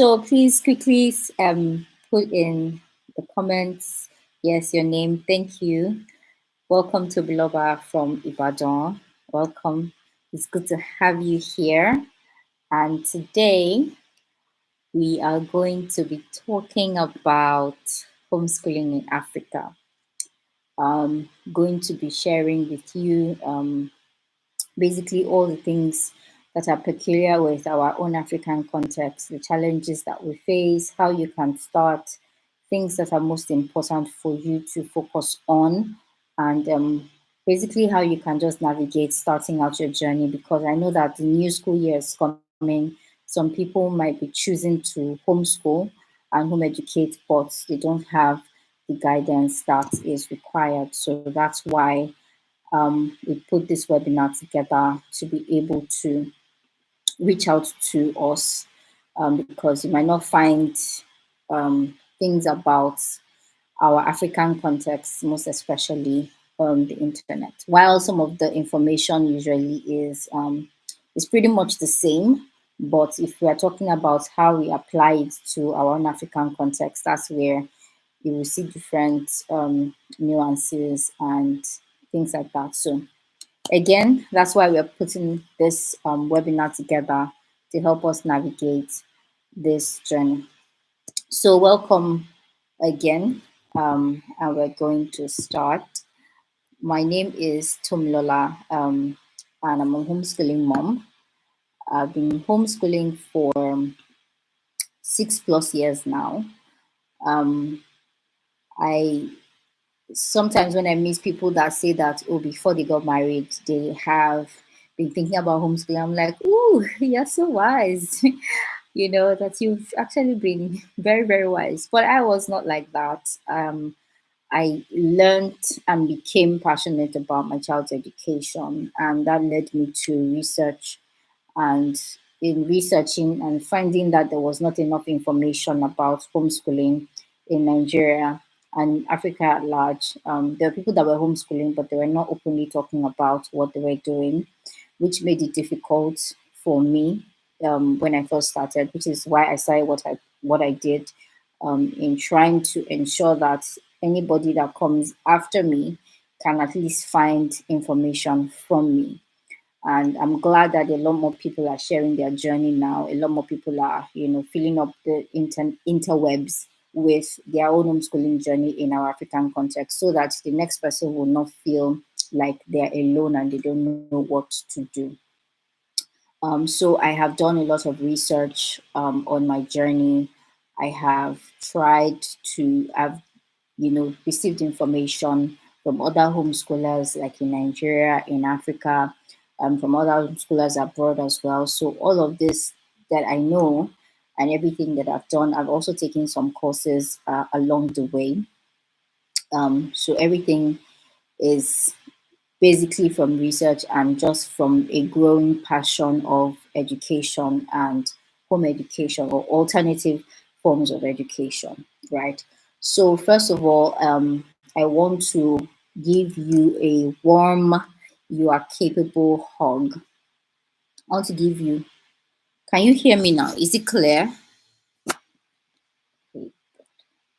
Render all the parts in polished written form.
So please quickly put in the comments, yes, your name. Thank you. Welcome to Biloba from Ibadan. Welcome. It's good to have you here. And today we are going to be talking about homeschooling in Africa. Going to be sharing with you basically all the things that are peculiar with our own African context, the challenges that we face, how you can start, things that are most important for you to focus on, and basically how you can just navigate starting out your journey. Because I know that the new school year is coming. Some people might be choosing to homeschool and home educate, but they don't have the guidance that is required. So that's why we put this webinar together to be able to reach out to us because you might not find things about our African context, most especially on the internet. While some of the information usually is pretty much the same, but if we are talking about how we apply it to our own African context, that's where you will see different nuances and things like that. So again, that's why we're putting this webinar together to help us navigate this journey. So welcome again, and we're going to start. My name is Tomilola, and I'm a homeschooling mom. I've been homeschooling for 6+ years now. I sometimes when I meet people that say that, oh, before they got married, they have been thinking about homeschooling, I'm like, ooh, you're so wise. That you've actually been very, very wise. But I was not like that. I learned and became passionate about my child's education, and that led me to research. And in researching and finding that there was not enough information about homeschooling in Nigeria and Africa at large, there were people that were homeschooling, but they were not openly talking about what they were doing, which made it difficult for me when I first started, which is why I started what I did in trying to ensure that anybody that comes after me can at least find information from me. And I'm glad that a lot more people are sharing their journey now. A lot more people are, filling up the interwebs with their own homeschooling journey in our African context, so that the next person will not feel like they're alone and they don't know what to do. So I have done a lot of research on my journey. I have tried to have, received information from other homeschoolers like in Nigeria, in Africa, from other homeschoolers abroad as well. So all of this that I know and everything that I've done, I've also taken some courses along the way. So everything is basically from research and just from a growing passion of education and home education or alternative forms of education, right? So, first of all, I want to give you a warm, you are capable hug. I want to give you, can you hear me now? Is it clear? Okay,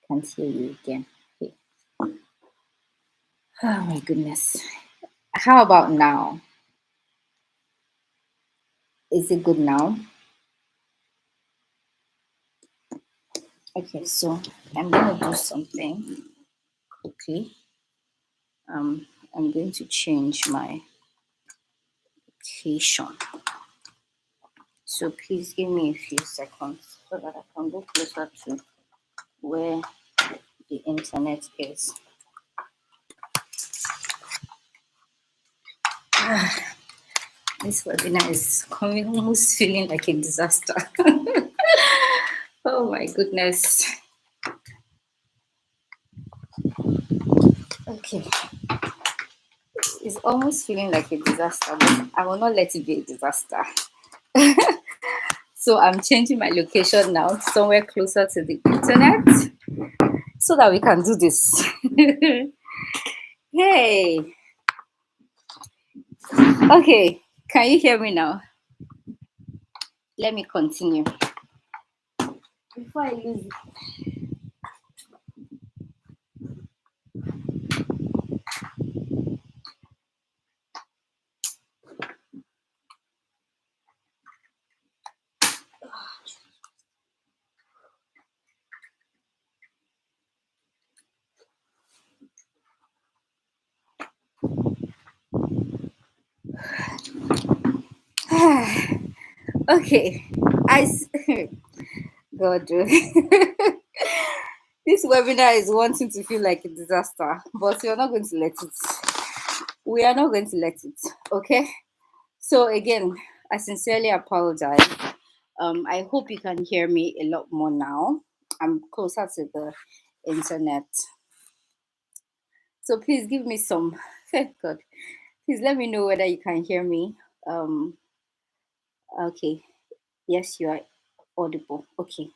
can't hear you again. Okay. Oh my goodness. How about now? Is it good now? Okay, so I'm going to do something quickly. I'm going to change my location. So please give me a few seconds so that I can go closer to where the internet is. This webinar is coming almost feeling like a disaster. Oh my goodness. Okay. It's almost feeling like a disaster, but I will not let it be a disaster. So I'm changing my location now to somewhere closer to the internet so that we can do this. Hey. Okay. Can you hear me now? Let me continue. before I lose it. Okay. God. This webinar is wanting to feel like a disaster, but you're not going to let it. We are not going to let it. Okay. So again, I sincerely apologize. I hope you can hear me a lot more now. I'm closer to the internet. So please give me some God. Please let me know whether you can hear me. Um okay. Yes, you are audible. Okay.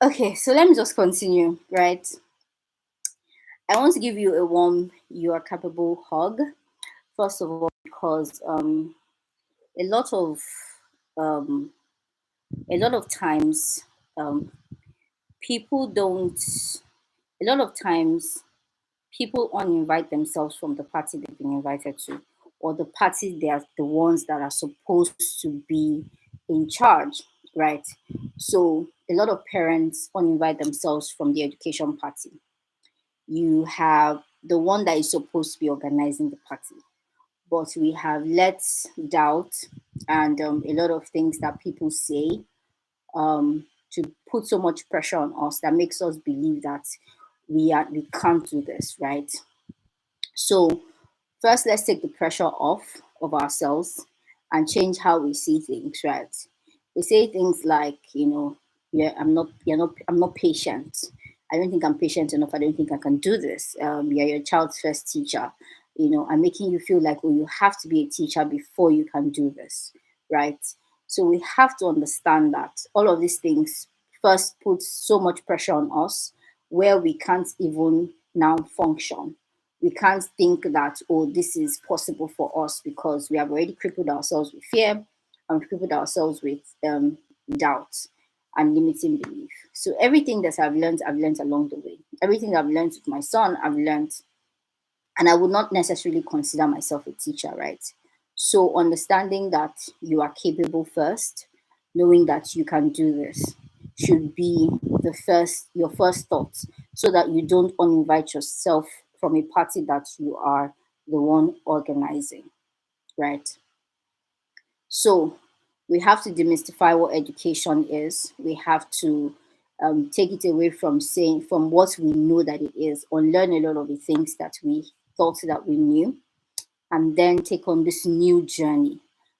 Okay, so let me just continue, right? I want to give you a warm, you are capable hug. First of all, because a lot of um, a lot of times um, people don't. A lot of times people uninvite themselves from the party they've been invited to, or the party they are the ones that are supposed to be in charge, right? So a lot of parents uninvite themselves from the education party. You have the one that is supposed to be organizing the party, but we have let doubt and a lot of things that people say to put so much pressure on us that makes us believe that we can't do this, right? So first, let's take the pressure off of ourselves and change how we see things, right? We say things like, yeah, I'm not patient. I don't think I'm patient enough. I don't think I can do this. You're your child's first teacher. I'm making you feel like, oh, you have to be a teacher before you can do this, right? So we have to understand that all of these things first put so much pressure on us where we can't even now function. We can't think that, oh, this is possible for us because we have already crippled ourselves with fear and crippled ourselves with doubt and limiting belief. So everything that I've learned along the way. Everything I've learned with my son, I've learned, and I would not necessarily consider myself a teacher, right? So understanding that you are capable first, knowing that you can do this, should be your first thoughts, so that you don't uninvite yourself from a party that you are the one organizing, right? So we have to demystify what education is. We have to take it away from saying from what we know that it is, unlearn a lot of the things that we thought that we knew, and then take on this new journey.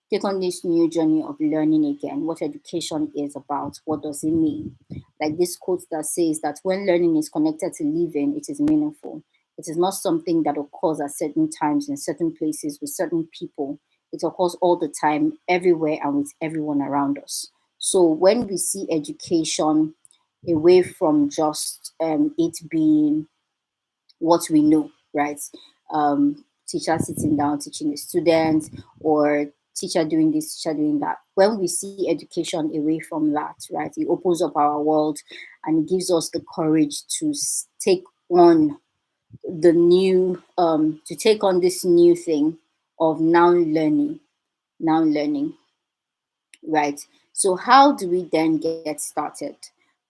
Take on this new journey of learning again what education is about. What does it mean? Like this quote that says that when learning is connected to living, it is meaningful. It is not something that occurs at certain times in certain places with certain people. It occurs all the time, everywhere, and with everyone around us. So when we see education away from just it being what we know, right? Teacher sitting down teaching the students, or teacher doing this, teacher doing that. When we see education away from that, right, it opens up our world and it gives us the courage to take on the new, to take on this new thing of now learning, right? So how do we then get started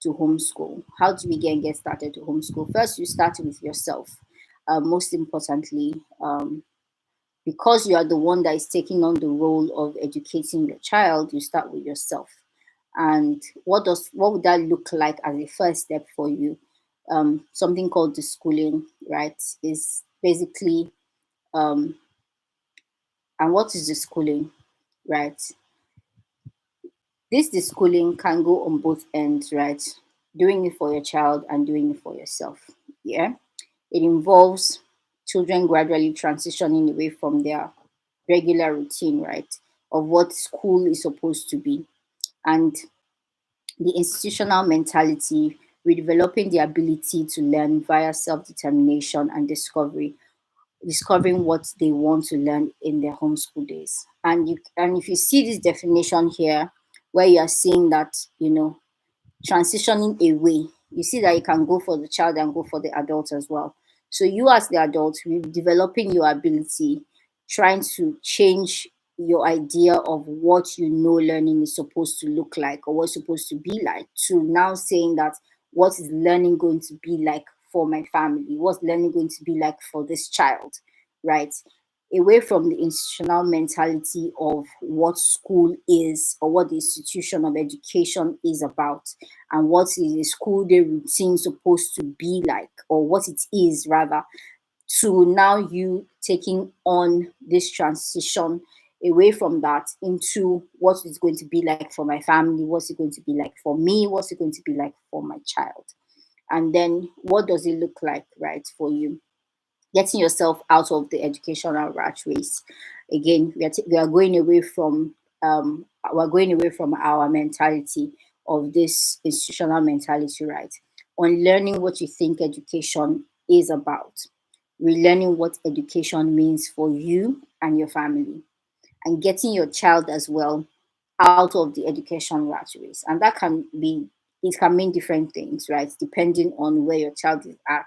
to homeschool? How do we get started to homeschool? First, you start with yourself. Most importantly, because you are the one that is taking on the role of educating your child, you start with yourself. And what would that look like as a first step for you? Something called the schooling, right? Is basically um, and what is the schooling, right? This schooling can go on both ends, right? Doing it for your child and doing it for yourself. Yeah. It involves children gradually transitioning away from their regular routine, right? Of what school is supposed to be. And the institutional mentality, redeveloping the ability to learn via self-determination and discovering what they want to learn in their homeschool days. And if you see this definition here, where you are seeing that, transitioning away. You see that you can go for the child and go for the adult as well. So you as the adult, developing your ability, trying to change your idea of what you know learning is supposed to look like or what's supposed to be like, to now saying that what is learning going to be like for my family? What's learning going to be like for this child? Right? Away from the institutional mentality of what school is or what the institution of education is about, and what is a school day routine supposed to be like, or what it is rather, to now you taking on this transition away from that into what it's going to be like for my family, what's it going to be like for me, what's it going to be like for my child, and then what does it look like, right, for you, getting yourself out of the educational rat race. Again, we are going away from we're going away from our mentality of this institutional mentality, right? On learning what you think education is about, relearning what education means for you and your family, and getting your child as well out of the education rat race. And that can be, it can mean different things, right? Depending on where your child is at,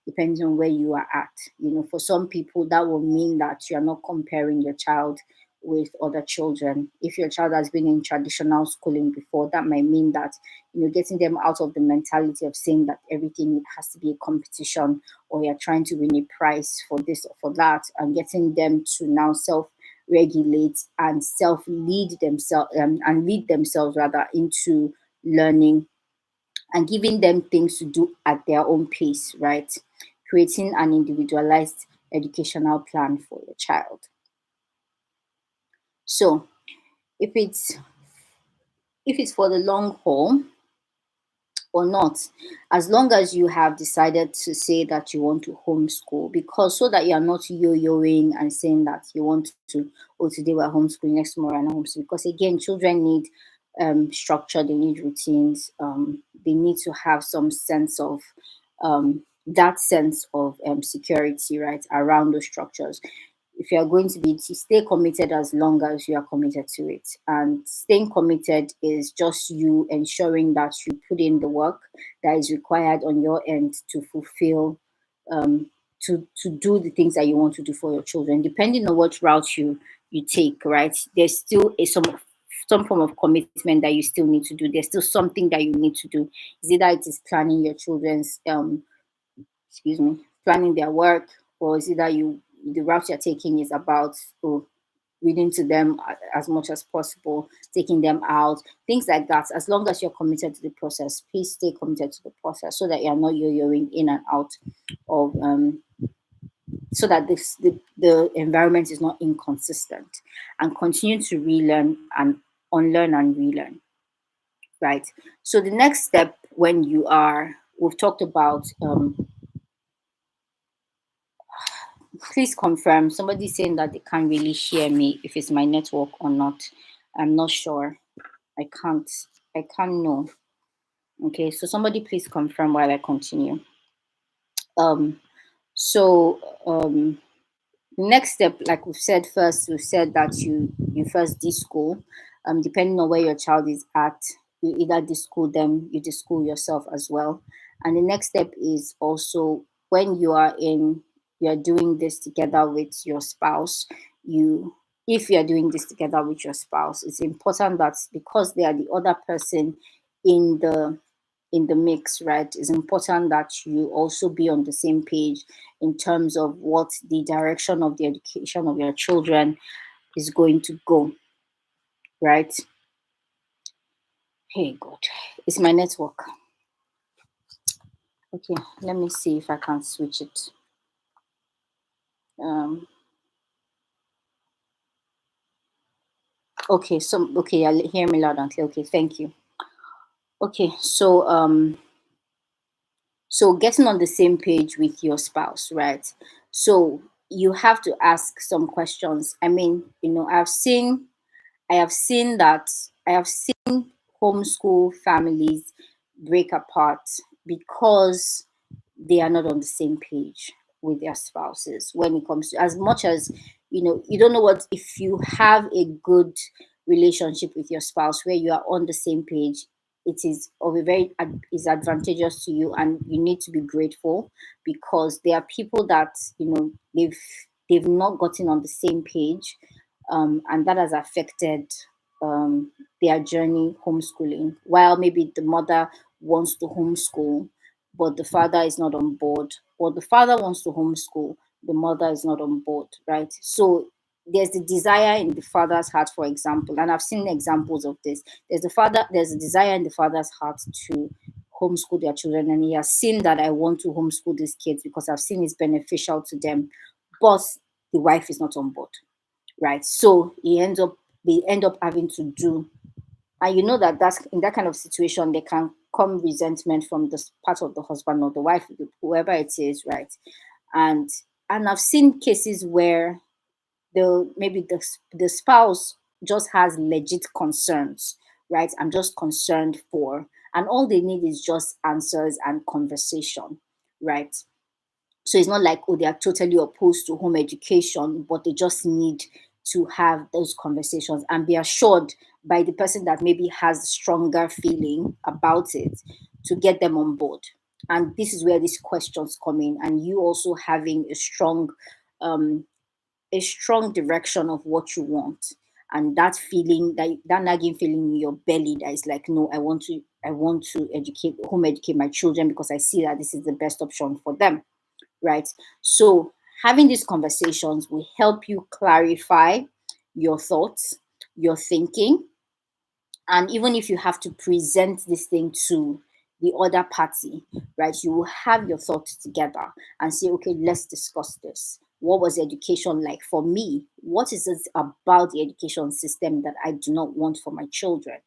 depending on where you are at. You know, for some people, that will mean that you're not comparing your child with other children. If your child has been in traditional schooling before, that might mean that, you know, getting them out of the mentality of saying that everything has to be a competition, or you're trying to win a prize for this or for that, and getting them to now self regulate and self lead themselves, and lead themselves rather into learning, and giving them things to do at their own pace, right? Creating an individualized educational plan for your child. So if it's for the long haul or not, as long as you have decided to say that you want to homeschool, because so that you are not yo-yoing and saying that you want to, oh, today we're homeschooling, next tomorrow we're not homeschooling, because again, children need structure, they need routines, they need to have some sense of that sense of security, right, around those structures. If you are going to be, to stay committed as long as you are committed to it, and staying committed is just you ensuring that you put in the work that is required on your end to fulfill, um, to do the things that you want to do for your children, depending on what route you take, right? There's still some form of commitment that you still need to do. There's still something that you need to do. Is either it is planning your children's excuse me, planning their work, or is it that you, the route you're taking is about, oh, reading to them as much as possible, taking them out, things like that. As long as you're committed to the process, please stay committed to the process so that you're not yo-yoing in and out of so that the environment is not inconsistent, and continue to relearn and unlearn and relearn, right? So the next step, when you are, we've talked about please confirm. Somebody's saying that they can't really hear me, if it's my network or not. I'm not sure. I can't. I can't know. Okay, so somebody please confirm while I continue. Um. So next step, like we've said, first we've said that you first de-school. Depending on where your child is at, you either de-school them, you de-school yourself as well. And the next step is also, when you're doing this together with your spouse, you if you're doing this together with your spouse, it's important that, because they are the other person in the mix, right? It's important that you also be on the same page in terms of what the direction of the education of your children is going to go, right? Hey, God, it's my network. Okay, let me see if I can switch it. Um, okay, so okay, you hear me loud and clear. Okay, thank you. Okay, so getting on the same page with your spouse, right? So you have to ask some questions. I mean, I have seen that I have seen homeschool families break apart because they are not on the same page with their spouses when it comes to, as much as, you don't know what, if you have a good relationship with your spouse where you are on the same page, it is of a very is advantageous to you, and you need to be grateful, because there are people that, they've not gotten on the same page, and that has affected their journey homeschooling. While maybe the mother wants to homeschool, but the father is not on board, or the father wants to homeschool, the mother is not on board, right? So there's the desire in the father's heart, for example, and I've seen examples of this. There's a desire in the father's heart to homeschool their children, and he has seen that I want to homeschool these kids because I've seen it's beneficial to them, but the wife is not on board, right? So they end up having to do, and you know that that's in that kind of situation there can come resentment from the part of the husband or the wife, whoever it is, right? and and I've seen cases where the spouse just has legit concerns, right? I'm just concerned for, and all they need is just answers and conversation, right? So it's not like, oh, they are totally opposed to home education, but they just need to have those conversations and be assured by the person that maybe has a stronger feeling about it, to get them on board. And this is where these questions come in, and you also having um, a strong direction of what you want, and that feeling, that nagging feeling in your belly that is like, no, I want to educate my children, because I see that this is the best option for them, right? So having these conversations will help you clarify your thoughts, your thinking, and even if you have to present this thing to the other party, right, you will have your thoughts together and say, okay, let's discuss this. What was education like for me? What is it about the education system that I do not want for my children,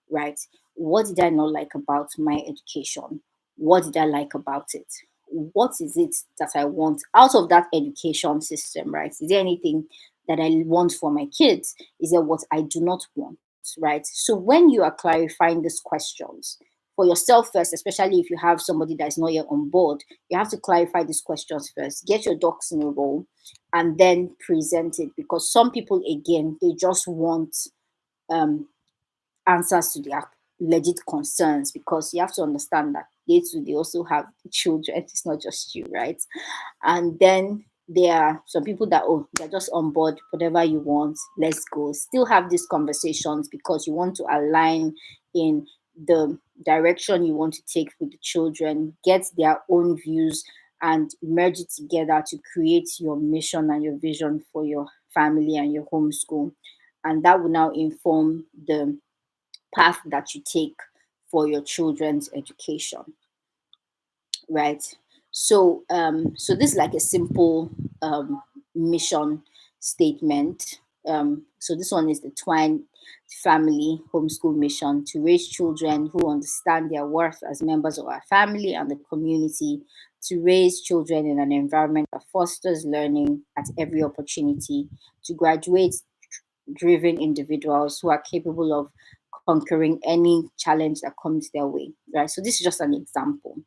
right? What did I not like about my education? What did I like about it? What is it that I want out of that education system, right? Is there anything that I want for my kids? Is there what I do not want, right? So when you are clarifying these questions for yourself first, especially if you have somebody that is not yet on board, you have to clarify these questions first, get your ducks in a row, and then present it. Because some people, again, they just want um, answers to their legit concerns, because you have to understand that they too, they also have children. It's not just you, right? And then there are some people that, oh, they're just on board, whatever you want, let's go. Still have these conversations, because you want to align in the direction you want to take with the children, get their own views, and merge it together to create your mission and your vision for your family and your homeschool. And that will now inform the path that you take for your children's education, right? So this is like a simple mission statement. So this one is the Twine Family Homeschool Mission: to raise children who understand their worth as members of our family and the community, to raise children in an environment that fosters learning at every opportunity, to graduate driven individuals who are capable of conquering any challenge that comes their way, right? So this is just an example.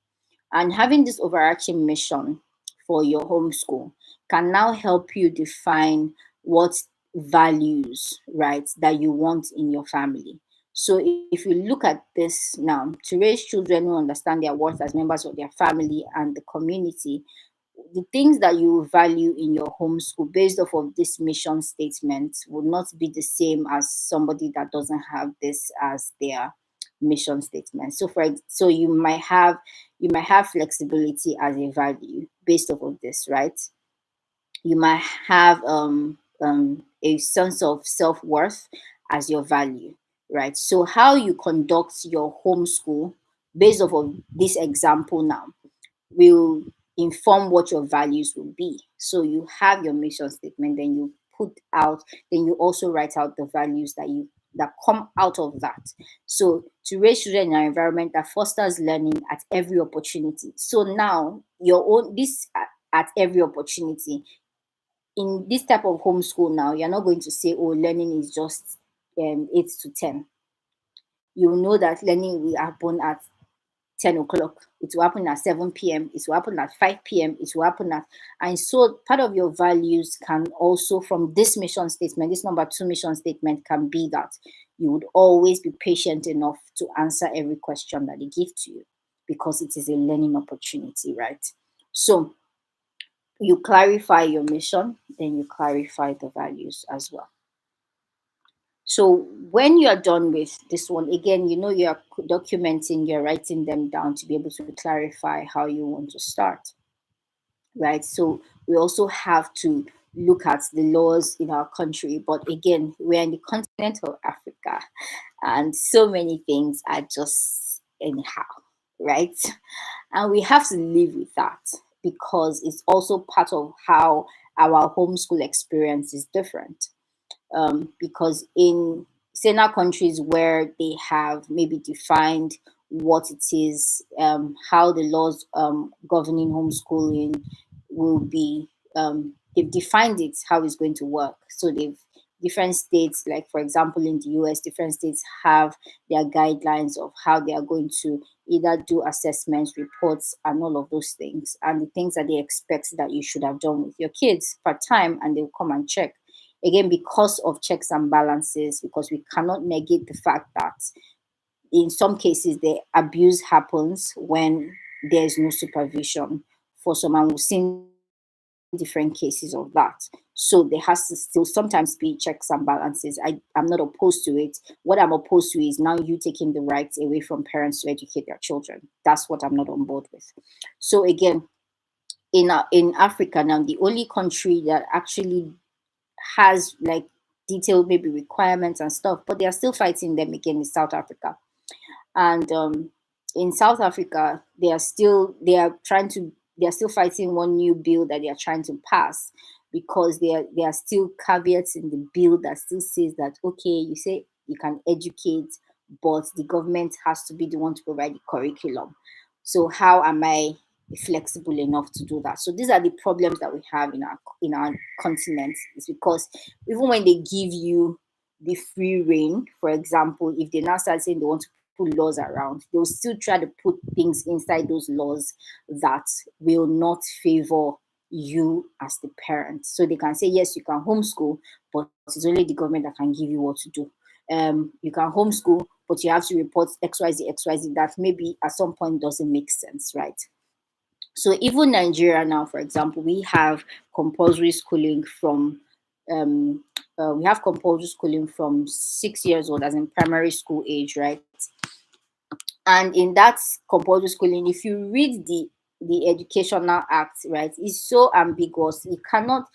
And having this overarching mission for your homeschool can now help you define what values, right, that you want in your family. So if you look at this now, to raise children who understand their worth as members of their family and the community, the things that you value in your homeschool based off of this mission statement will not be the same as somebody that doesn't have this as their mission statement. So you might have flexibility as a value based off of this, right? You might have a sense of self-worth as your value, right? So how you conduct your homeschool based off of this example now will inform what your values will be. So you have your mission statement, then you put out, then you also write out the values that come out of that. So to raise children in an environment that fosters learning at every opportunity. So now your own this at every opportunity. In this type of homeschool now, you're not going to say, oh, learning is just 8 to 10. You know that learning will happen at 10 o'clock, it will happen at 7 p.m., it will happen at 5 p.m., it will happen at, and so part of your values can also, from this mission statement, this number 2 mission statement, can be that you would always be patient enough to answer every question that they give to you, because it is a learning opportunity, right? So you clarify your mission, then you clarify the values as well. So when you are done with this one, again, you're documenting, you're writing them down to be able to clarify how you want to start, right? So we also have to look at the laws in our country. But again, we're in the continent of Africa, and so many things are just anyhow, right? And we have to live with that, because it's also part of how our homeschool experience is different. Because in Sena countries where they have maybe defined what it is, how the laws governing homeschooling will be, they've defined it, how it's going to work. So they've different states, like for example in the US, different states have their guidelines of how they are going to either do assessments, reports, and all of those things, and the things that they expect that you should have done with your kids part time, and they'll come and check. Again, because of checks and balances, because we cannot negate the fact that in some cases the abuse happens when there's no supervision for some, and we've seen different cases of that. So there has to still sometimes be checks and balances. I'm not opposed to it. What I'm opposed to is now you taking the rights away from parents to educate their children. That's what I'm not on board with. So again, in Africa now, the only country that actually has like detailed maybe requirements and stuff, but they are still fighting them again in South Africa. And in South Africa, they are still fighting one new bill that they are trying to pass, because there are still caveats in the bill that still says that, okay, you say you can educate, but the government has to be the one to provide the curriculum. So how am I flexible enough to do that? So these are the problems that we have in our continent. Is because even when they give you the free reign, for example, if they now start saying they want to put laws around, they'll still try to put things inside those laws that will not favor you as the parent. So they can say, yes, you can homeschool, but it's only the government that can give you what to do. You can homeschool, but you have to report XYZ, XYZ, that maybe at some point doesn't make sense, right? So even Nigeria now, for example, we have compulsory schooling from we have compulsory schooling from 6 years old, as in primary school age, right? And in that compulsory schooling, if you read the Educational Act, right, it's so ambiguous. You cannot,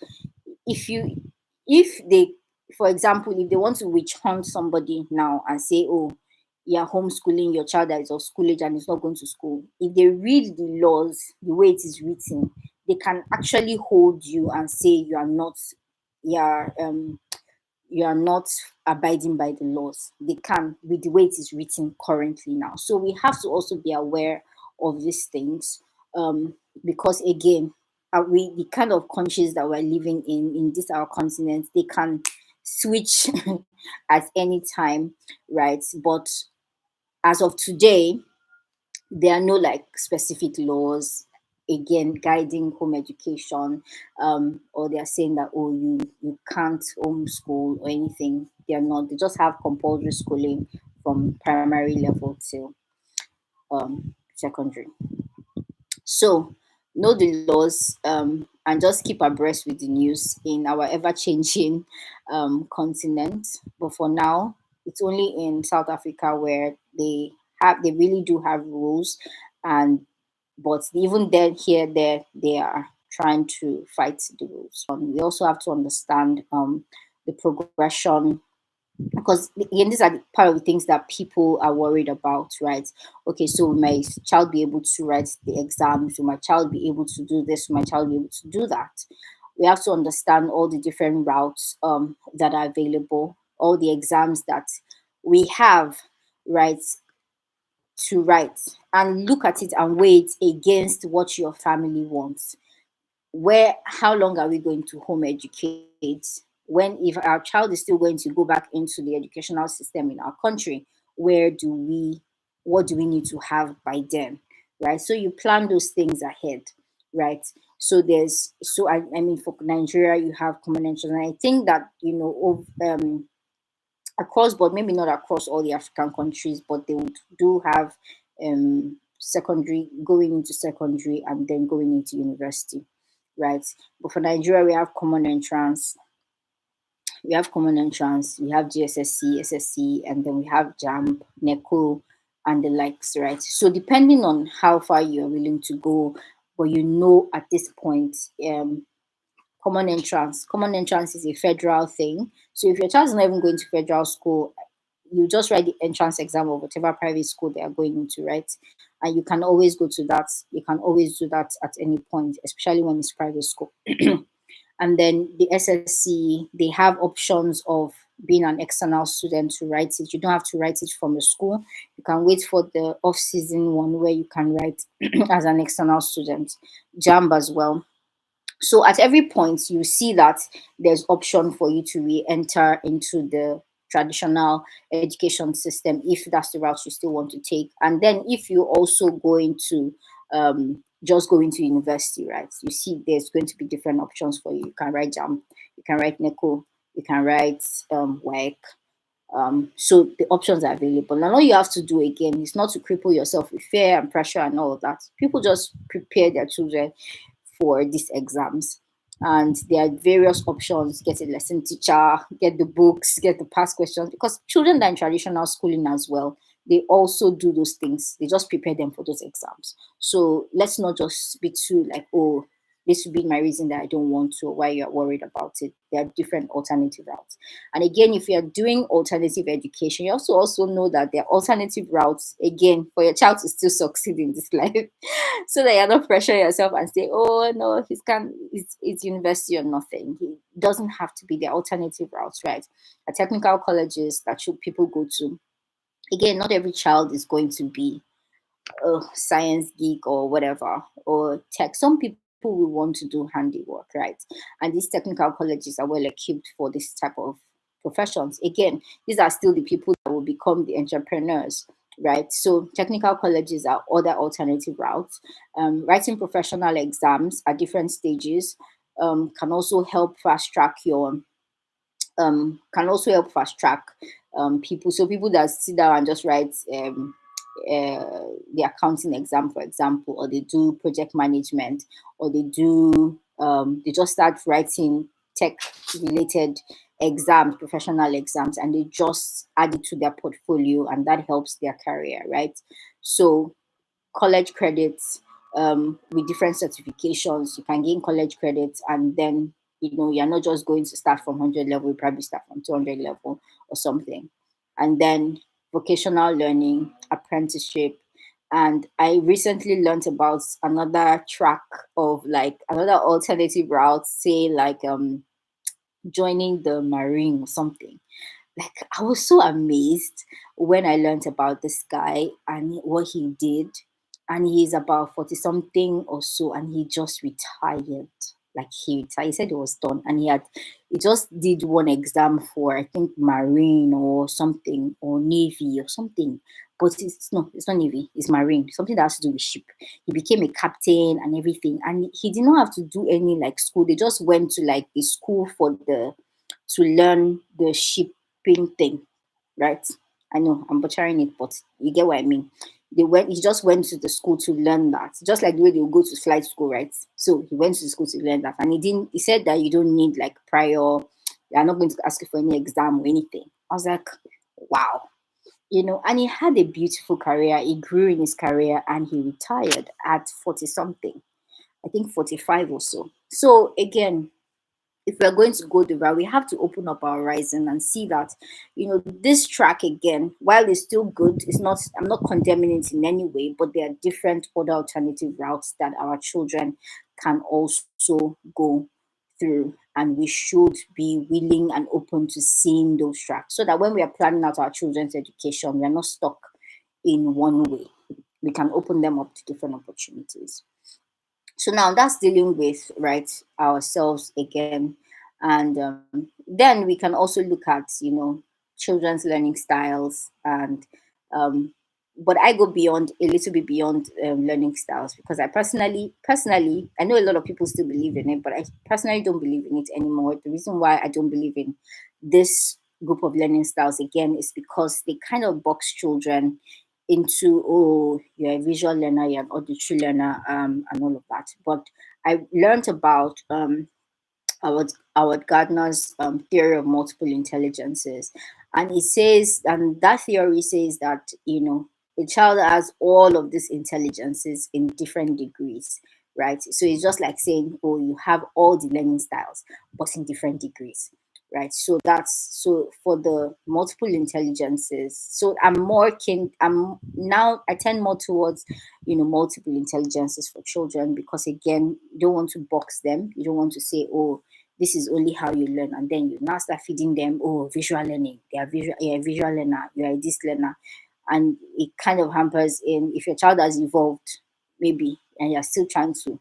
if you if they, for example, if they want to witch hunt somebody now and say, oh, you're homeschooling your child that is of school age and is not going to school, if they read the laws the way it is written, they can actually hold you and say you're you are not abiding by the laws. They can, with the way it is written currently now. So we have to also be aware of these things, because again, we the kind of countries that we're living in this our continent, they can switch at any time, right? But as of today, there are no like specific laws again guiding home education, or they're saying that, oh, you can't homeschool or anything. They're not. They just have compulsory schooling from primary level till secondary. So know the laws, and just keep abreast with the news in our ever-changing continent. But for now, it's only in South Africa where they really do have rules, and but even then here there they are trying to fight the rules. We also have to understand the progression, because again these are part of the things that people are worried about, right? Okay, so will my child be able to write the exams? Will my child be able to do this? Will my child be able to do that? We have to understand all the different routes that are available, all the exams that we have, right, to write, and look at it and weigh it against what your family wants. Where How long are we going to home educate, when if our child is still going to go back into the educational system in our country? Where do we What do we need to have by then, right? So you plan those things ahead, right? I mean, for Nigeria you have common interest, and I think that across, but maybe not across all the African countries, but they would do have secondary, going into secondary and then going into university, right? But for Nigeria, we have common entrance, we have GSSC, SSC, and then we have JAMB, NECO, and the likes, right? So depending on how far you're willing to go, but at this point, common entrance is a federal thing. So if your child is not even going to federal school, you just write the entrance exam of whatever private school they are going into, right? And you can always go to that. You can always do that at any point, especially when it's private school. And then the SSC, they have options of being an external student to write it. You don't have to write it from the school. You can wait for the off-season one where you can write as an external student. JAMB as well. So at every point, you see that there's option for you to re-enter into the traditional education system if that's the route you still want to take. And then if you also going to just go into university, right? You see there's going to be different options for you. You can write JAM, you can write NECO, you can write WEC. So the options are available. And all you have to do again is not to cripple yourself with fear and pressure and all of that. People just prepare their children for these exams. And there are various options: get a lesson teacher, get the books, get the past questions. Because children that are in traditional schooling as well, they also do those things. They just prepare them for those exams. So let's not just be too like, oh, this would be my reason that I don't want to, or why you're worried about it. There are different alternative routes. And again, if you're doing alternative education, you also know that there are alternative routes, again, for your child to still succeed in this life. So that you're not pressure yourself and say, oh no, it's university or nothing. It doesn't have to be the alternative routes, right? The technical colleges that should people go to. Again, not every child is going to be a science geek or whatever, or tech. Some people will want to do handiwork, right? And these technical colleges are well equipped for this type of professions. Again, these are still the people that will become the entrepreneurs, right? So technical colleges are other alternative routes. Writing professional exams at different stages can also help fast track your can also help fast track people. So people that sit down and just write the accounting exam, for example, or they do project management, or they just start writing tech related exams, professional exams, and they just add it to their portfolio, and that helps their career, right? So college credits with different certifications. You can gain college credits, and then you're not just going to start from 100 level. You probably start from 200 level or something, and then vocational learning, apprenticeship. And I recently learned about another track of like another alternative route, say like joining the marine or something. Like I was so amazed when I learned about this guy and what he did. And he's about 40 something or so, and he just retired. Like he retired. He said he was done, and he just did one exam for, I think, marine or something, or navy or something. But it's not navy, it's marine, something that has to do with ship. He became a captain and everything, and he did not have to do any like school. They just went to like the school for the to learn the shipping thing, right? I know I'm butchering it, but you get what I mean. He just went to the school to learn that. Just like the way they would go to flight school, right? So he went to school to learn that. And he said that you don't need like prior, they're not going to ask you for any exam or anything. I was like, wow. And he had a beautiful career. He grew in his career and he retired at 40 something. I think 45 or so. So again, if we're going to go the route, we have to open up our horizon and see that, this track again, while it's still good, I'm not condemning it in any way, but there are different other alternative routes that our children can also go through. And we should be willing and open to seeing those tracks so that when we are planning out our children's education, we are not stuck in one way. We can open them up to different opportunities. So now that's dealing with right ourselves again, and then we can also look at children's learning styles, and um, but I go beyond a little bit beyond learning styles, because I personally I know a lot of people still believe in it, but I personally don't believe in it anymore. The reason why I don't believe in this group of learning styles again is because they kind of box children into, oh, you're a visual learner, you're an auditory learner, and all of that. But I learned about Howard Gardner's theory of multiple intelligences, and it says, and that theory says that a child has all of these intelligences in different degrees, right? So it's just like saying, oh, you have all the learning styles, but in different degrees, right? So that's so for the multiple intelligences. So I'm now I tend more towards multiple intelligences for children, because again, you don't want to box them. You don't want to say, oh, this is only how you learn, and then you now start feeding them, oh, visual learning, they are visual, you're a visual learner, you are this learner. And it kind of hampers in, if your child has evolved maybe, and you're still trying to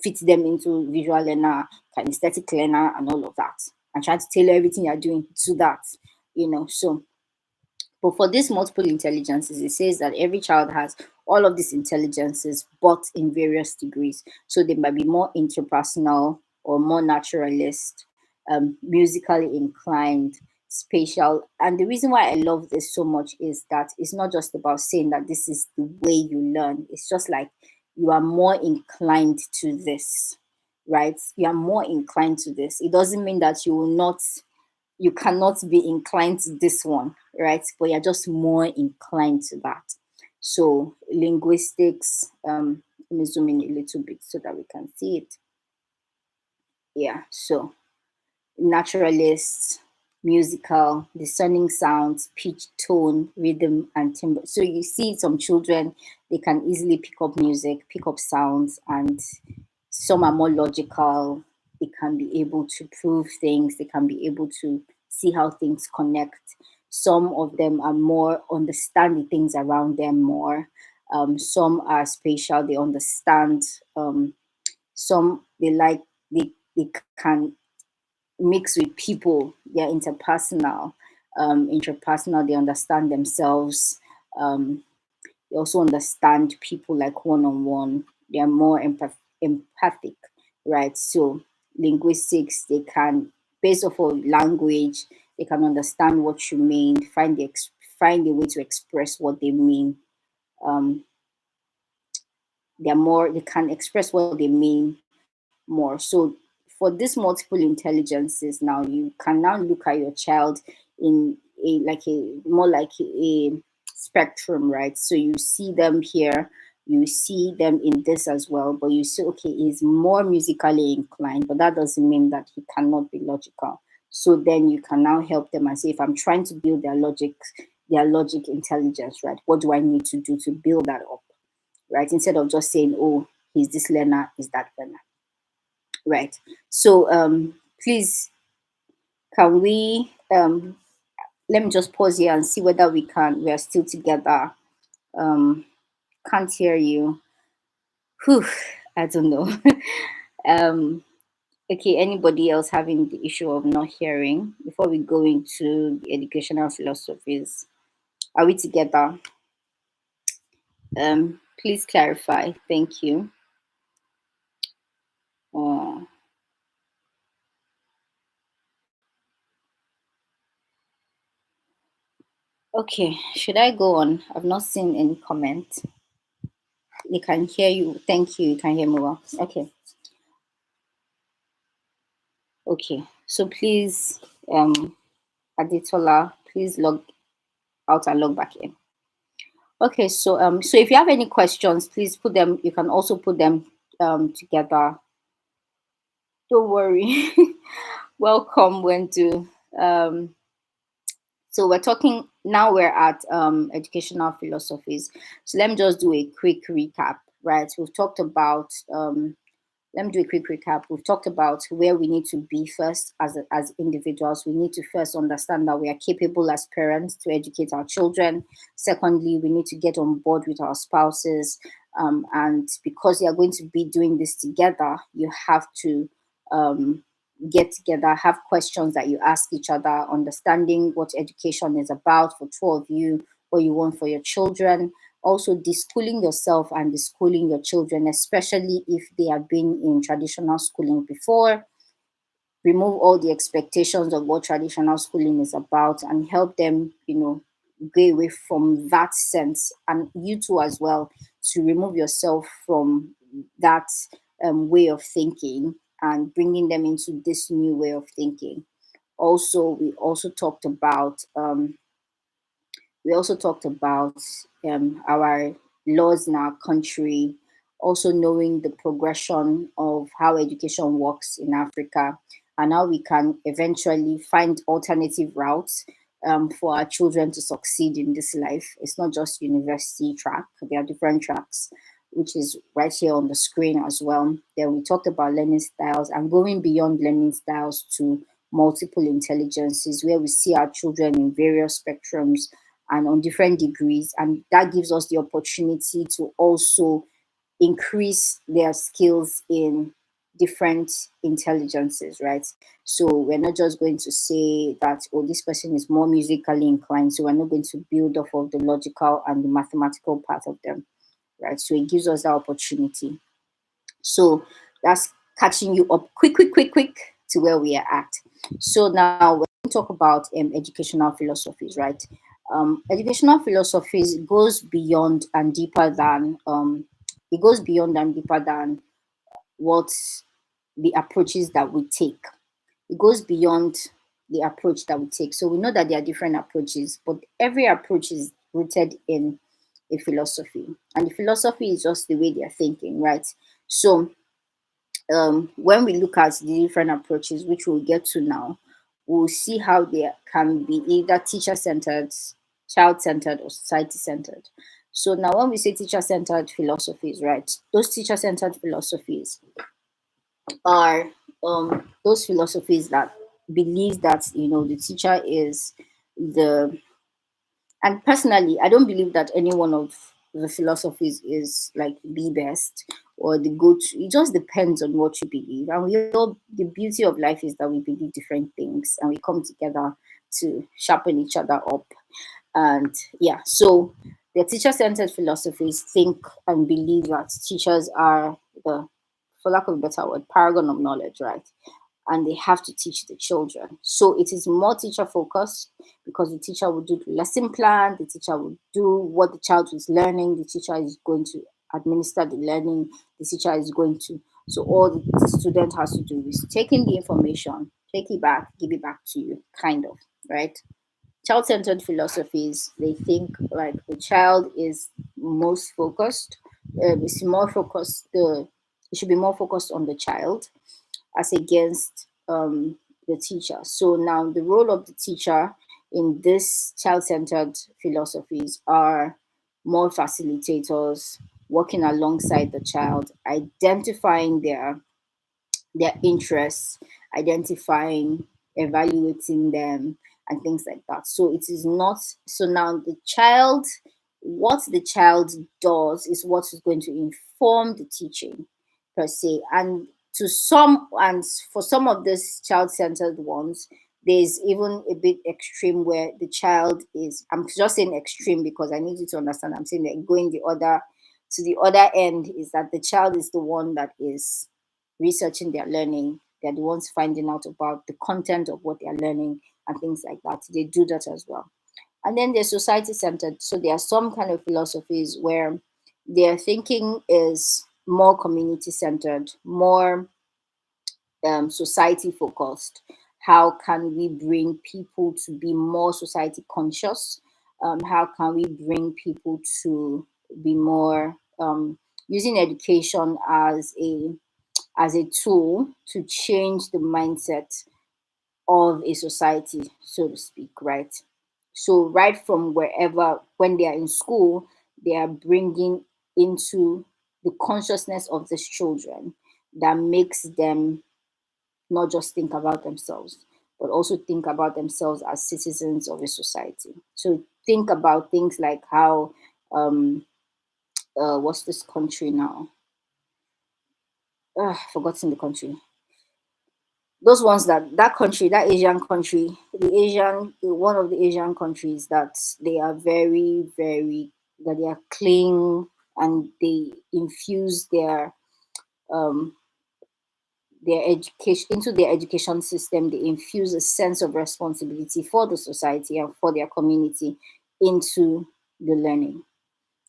fit them into visual learner, kinesthetic learner, and all of that, and trying to tailor everything you're doing to that. So but for these multiple intelligences, it says that every child has all of these intelligences, but in various degrees. So they might be more interpersonal or more naturalist, musically inclined, spatial. And the reason why I love this so much is that it's not just about saying that this is the way you learn. It's just like you are more inclined to this, right? You are more inclined to this. It doesn't mean that you cannot be inclined to this one, right? But you're just more inclined to that. So linguistics, let me zoom in a little bit so that we can see it. Yeah, so naturalists, musical, discerning sounds, pitch, tone, rhythm, and timbre. So you see some children, they can easily pick up music, pick up sounds, and some are more logical. They can be able to prove things, they can be able to see how things connect. Some of them are more understand the things around them more. Some are spatial, they understand. Some they can mix with people, they're interpersonal. Interpersonal, they understand themselves. They also understand people like one on one. They are more empathic, right? So linguistics, they can, based off of language, they can understand what you mean, find a way to express what they mean. Um, they can express what they mean more. So for these multiple intelligences, now you can now look at your child in a more like a spectrum, right? So you see them here, you see them in this as well, but you see, okay, he's more musically inclined, but that doesn't mean that he cannot be logical. So then you can now help them and say, if I'm trying to build their logic intelligence, right? What do I need to do to build that up? Right? Instead of just saying, oh, he's this learner, is that learner. Right. So please, can we let me just pause here and see whether we are still together. Um can't hear you. Whew, I don't know. um okay, anybody else having the issue of not hearing before we go into the educational philosophies? Are we together? Please clarify. Thank you. Uh, okay, should I go on? I've not seen any comment. They can hear you. Thank you. You can hear me well. Okay. Okay. So please, Aditola, please log out and log back in. Okay. So if you have any questions, please put them. You can also put them together. Don't worry. Welcome, Wendu. Um, so we're talking now. We're at educational philosophies. So let me just do a quick recap. Right. We've talked about let me do a quick recap. We've talked about where we need to be first as individuals. We need to first understand that we are capable as parents to educate our children. Secondly, we need to get on board with our spouses. And because you are going to be doing this together, you have to get together, have questions that you ask each other, understanding what education is about for two of you, what you want for your children, also deschooling yourself and deschooling your children, especially if they have been in traditional schooling before. remove all the expectations of what traditional schooling is about and help them, go away from that sense. And you too, as well, to remove yourself from that way of thinking and bringing them into this new way of thinking. Also, we also talked about our laws in our country, also knowing the progression of how education works in Africa and how we can eventually find alternative routes for our children to succeed in this life. It's not just university track, there are different tracks, which is right here on the screen as well. Then we talked about learning styles and going beyond learning styles to multiple intelligences, where we see our children in various spectrums and on different degrees. And that gives us the opportunity to also increase their skills in different intelligences, right? So we're not just going to say that, oh, this person is more musically inclined. So we're not going to build off of the logical and the mathematical part of them, right? So it gives us that opportunity. So that's catching you up quick to where we are at. So now when we talk about educational philosophies, right? Educational philosophies goes beyond and deeper than it goes beyond and deeper than what the approaches that we take. It goes beyond the approach that we take. So we know that there are different approaches, but every approach is rooted in a philosophy, and the philosophy is just the way they are thinking, right? So when we look at the different approaches, which we'll get to now, we'll see how they can be either teacher centered, child centered, or society centered. So now, when we say teacher centered philosophies, right, those teacher centered philosophies are those philosophies that believe that the teacher is the and personally, I don't believe that any one of the philosophies is like the best or the good. It just depends on what you believe. And the beauty of life is that we believe different things and we come together to sharpen each other up. And yeah, so the teacher centered philosophies think and believe that teachers are the, for lack of a better word, paragon of knowledge, right? And they have to teach the children. So it is more teacher focused because the teacher will do the lesson plan, the teacher will do what the child is learning, the teacher is going to administer the learning, the teacher is going to. So all the student has to do is take in the information, take it back, give it back to you, kind of, right? Child-centered philosophies, they think like the child is most focused. It's more focused. It should be more focused on the child as against the teacher. So now the role of the teacher in this child-centered philosophies are more facilitators, working alongside the child, identifying their interests, identifying, evaluating them, and things like that. So it is not, so now what the child does is what is going to inform the teaching per se. And for some of these child centered ones, there's even a bit extreme where the child is, I'm just saying extreme because I need you to understand, I'm saying that going the other to the other end is that the child is the one that is researching their learning. They're the ones finding out about the content of what they're learning and things like that. They do that as well. And then they're society centered. So there are some kind of philosophies where their thinking is more community centered, more society focused. How can we bring people to be more society conscious? How can we bring people to be more using education as a tool to change the mindset of a society, so to speak, right? So, right from wherever, when they are in school, they are bringing into the consciousness of these children that makes them not just think about themselves, but also think about themselves as citizens of a society. So, think about things like how, what's this country now? Forgotten the country, those ones that country, that Asian country, one of the Asian countries that they are very that they are clean and they infuse their um their education system. They infuse a sense of responsibility for the society and for their community into the learning,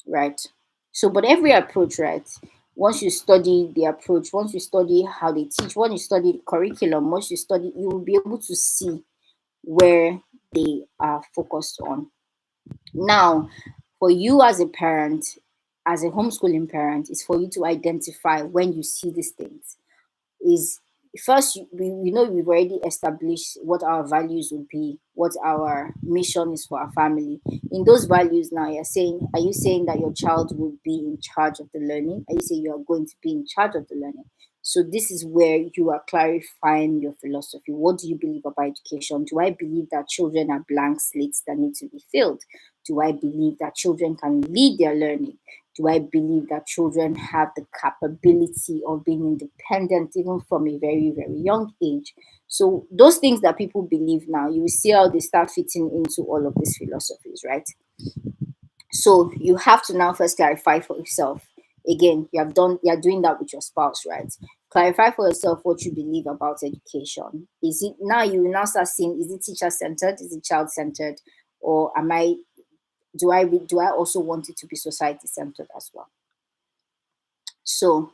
right? So, but every approach, right? Once you study the approach, once you study how they teach, once you study the curriculum, once you study, you will be able to see where they are focused on. Now, for you as a parent, as a homeschooling parent, is for you to identify when you see these things. Is first we know we've already established what our values would be, what our mission is for our family. In those values now, are you saying that your child will be in charge of the learning? Are you saying you are going to be in charge of the learning? So this is where you are clarifying your philosophy. What do you believe about education? Do I believe that children are blank slates that need to be filled? Do I believe that children can lead their learning? Do I believe that children have the capability of being independent even from a very, very young age? So those things that people believe now, you will see how they start fitting into all of these philosophies, right? So you have to now first clarify for yourself. Again, you're doing that with your spouse, right? Clarify for yourself what you believe about education. Is it now you will now start seeing, is it teacher centered, is it child centered, or am I do I also want it to be society centered as well? So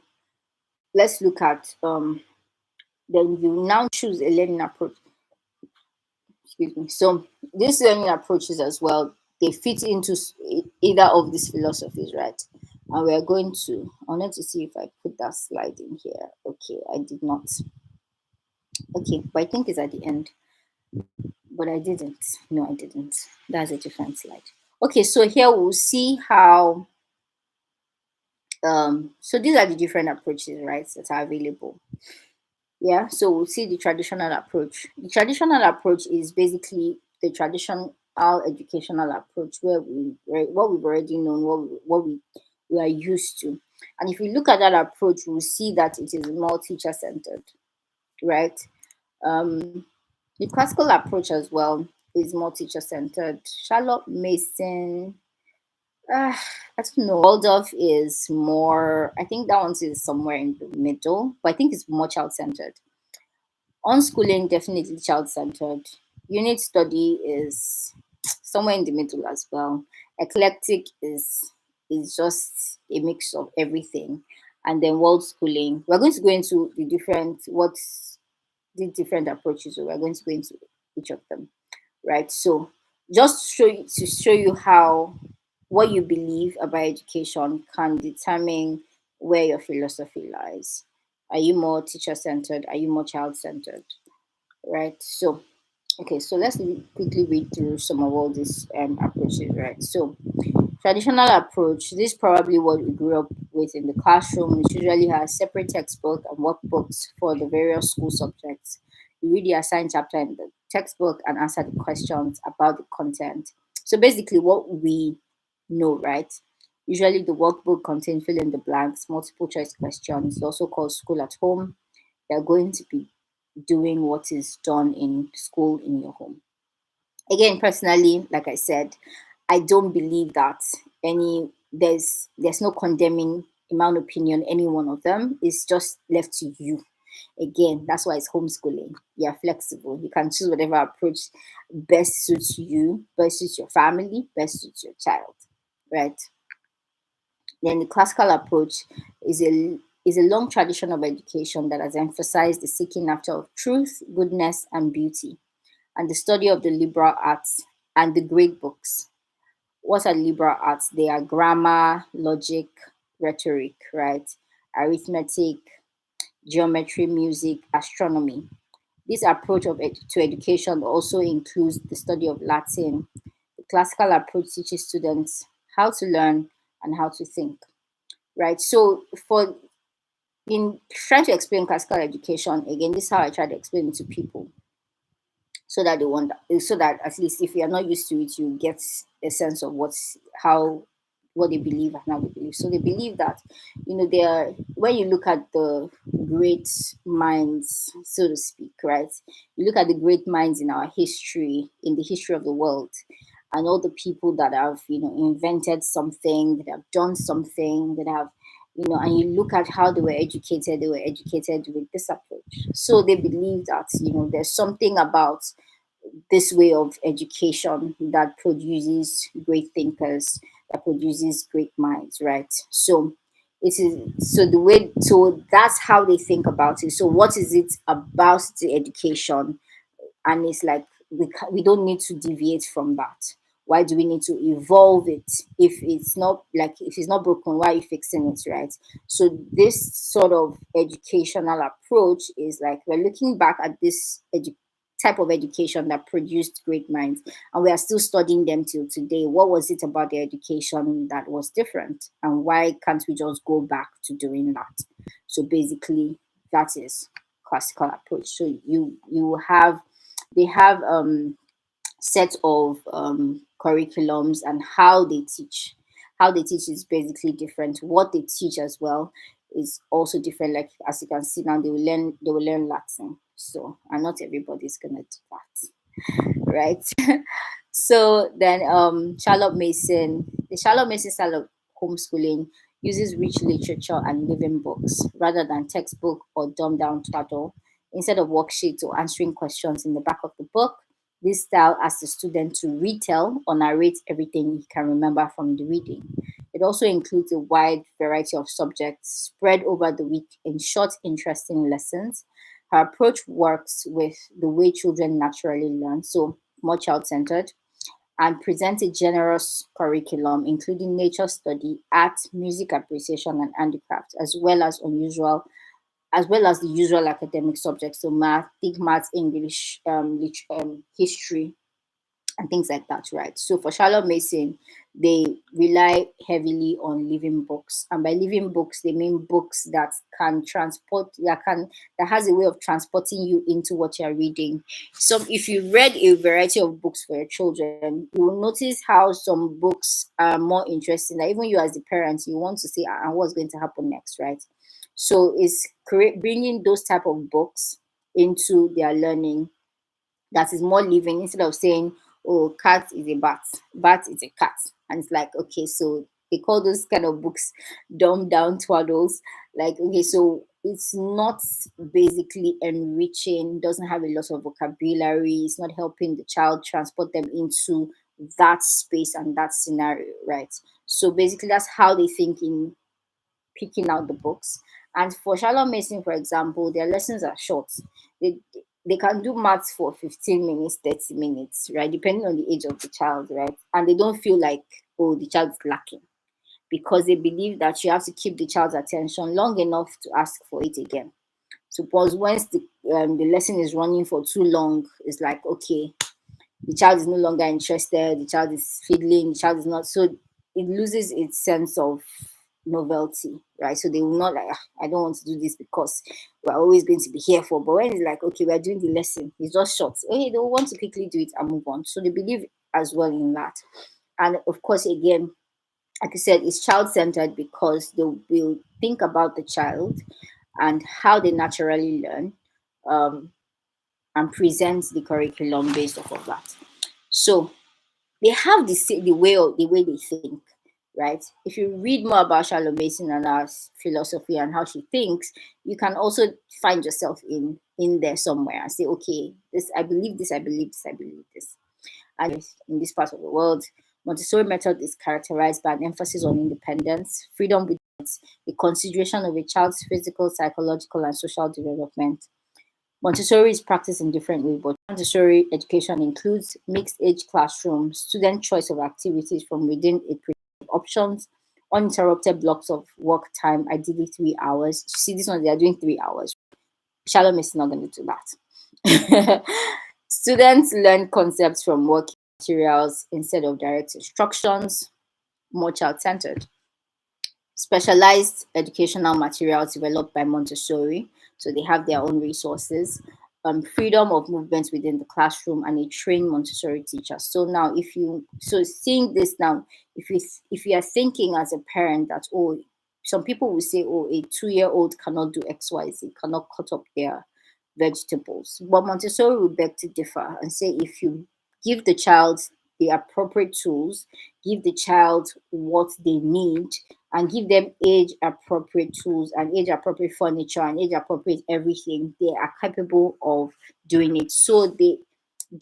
let's look at then you now choose a learning approach. Excuse me. So these learning approaches as well, they fit into either of these philosophies, right? And we are going to, I wanted to see if I put that slide in here. Okay, I did not. Okay, but I think it's at the end. But I didn't. No, I didn't. That's a different slide. Okay, so here we'll see how so these are the different approaches, right, that are available. Yeah, so we'll see the traditional approach. The traditional approach is basically the traditional educational approach where what we've already known, we are used to. And if we look at that approach, we'll see that it is more teacher centered, right? Um, the classical approach as well is more teacher centered. Charlotte Mason, I don't know. Waldorf is more, I think that one is somewhere in the middle, but I think it's more child centered. Unschooling definitely child centered. Unit study is somewhere in the middle as well. Eclectic is just a mix of everything. And then world schooling. We're going to go into the different approaches. So we're going to go into each of them. Right. So just show you how what you believe about education can determine where your philosophy lies. Are you more teacher centered? Are you more child centered? Right. So, okay, so let's quickly read through some of all these approaches, right? So, traditional approach, this is probably what we grew up with in the classroom. It usually has separate textbook and workbooks for the various school subjects. You read the assigned chapter in the textbook and answer the questions about the content. So, basically, what we know, right? Usually, the workbook contains fill in the blanks, multiple choice questions, also called school at home. They're going to be doing what is done in school in your home. Again, personally, like I said, I don't believe that there's no condemning in my own opinion any one of them. It's just left to you. Again, that's why it's homeschooling. You're flexible. You can choose whatever approach best suits you, best suits your family, best suits your child. Right. Then the classical approach is a long tradition of education that has emphasized the seeking after of truth, goodness, and beauty, and the study of the liberal arts and the great books. What are liberal arts? They are grammar, logic, rhetoric, right? Arithmetic, geometry, music, astronomy. This approach to education also includes the study of Latin. The classical approach teaches students how to learn and how to think, right? So for in trying to explain classical education, again, this is how I try to explain it to people so that so that at least if you're not used to it, you get a sense of what they believe and how they believe. So they believe that, they are when you look at the great minds, so to speak, right? You look at the great minds in our history, in the history of the world, and all the people that have, invented something, that have done something, that have, and you look at how they were educated with this approach. So they believe that, there's something about this way of education that produces great thinkers, that produces great minds, right? So it is so that's how they think about it. So what is it about the education? And it's like we don't need to deviate from that. Why do we need to evolve it? If it's not broken, why are you fixing it, right? So this sort of educational approach is like we're looking back at this type of education that produced great minds, and we are still studying them till today. What was it about the education that was different, and why can't we just go back to doing that? So basically, that is classical approach. So you have they have set of curriculums, and how they teach. How they teach is basically different. What they teach as well is also different. Like as you can see now, they will learn Latin. So and not everybody's gonna do that, right? So then the Charlotte Mason style of homeschooling uses rich literature and living books rather than textbook or dumbed down twaddle. Instead of worksheets or answering questions in the back of the book, this style asks the student to retell or narrate everything he can remember from the reading. It also includes a wide variety of subjects spread over the week in short, interesting lessons. Her approach works with the way children naturally learn, so more child centered, and presents a generous curriculum including nature study, art, music appreciation, and handicraft, as well as the usual academic subjects, so math, English, history, and things like that, right? So for Charlotte Mason, they rely heavily on living books, and by living books, they mean books that can transport, that has a way of transporting you into what you're reading. So if you read a variety of books for your children, you will notice how some books are more interesting. That even you as the parent, you want to see what's going to happen next, right? So it's bringing those type of books into their learning that is more living, instead of saying, oh, cat is a bat is a cat. And it's like, okay, so they call those kind of books dumbed down twaddles. Like, okay, so it's not basically enriching, doesn't have a lot of vocabulary, it's not helping the child transport them into that space and that scenario, right? So basically, that's how they think in picking out the books. And for Charlotte Mason, for example, their lessons are short. They they can do maths for 15 minutes, 30 minutes, right? Depending on the age of the child, right? And they don't feel like, oh, the child is lacking, because they believe that you have to keep the child's attention long enough to ask for it again. Suppose once the lesson is running for too long, it's like, okay, the child is no longer interested, the child is fiddling, the child is not, so it loses its sense of novelty, right? So they will not like, "Ah, I don't want to do this because we're always going to be here for." But when it's like, okay, we're doing the lesson, it's just short. Okay, they will want to quickly do it and move on. So they believe as well in that. And of course, again, like I said, it's child centered because they will think about the child and how they naturally learn, um, and present the curriculum based off of that. So they have the way they think, right? If you read more about Charlotte Mason and her philosophy and how she thinks, you can also find yourself in there somewhere and say, okay, this I believe this, I believe this, I believe this. And in this part of the world, Montessori method is characterized by an emphasis on independence, freedom with the consideration of a child's physical, psychological, and social development. Montessori is practiced in different ways, but Montessori education includes mixed age classrooms, student choice of activities from within a prescribed options, uninterrupted blocks of work time, ideally 3 hours. You see, this one they are doing 3 hours. Shalom is not going to do that. Students learn concepts from work materials instead of direct instructions, more child centered. Specialized educational materials developed by Montessori, so they have their own resources, freedom of movement within the classroom, and a trained Montessori teacher. So now, seeing this now, if you are thinking as a parent that, oh, some people will say, oh, a 2-year-old cannot do X, Y, Z, cannot cut up their vegetables, but Montessori will beg to differ and say, if you give the child the appropriate tools, give the child what they need, and give them age appropriate tools and age appropriate furniture and age appropriate everything, they are capable of doing it. So they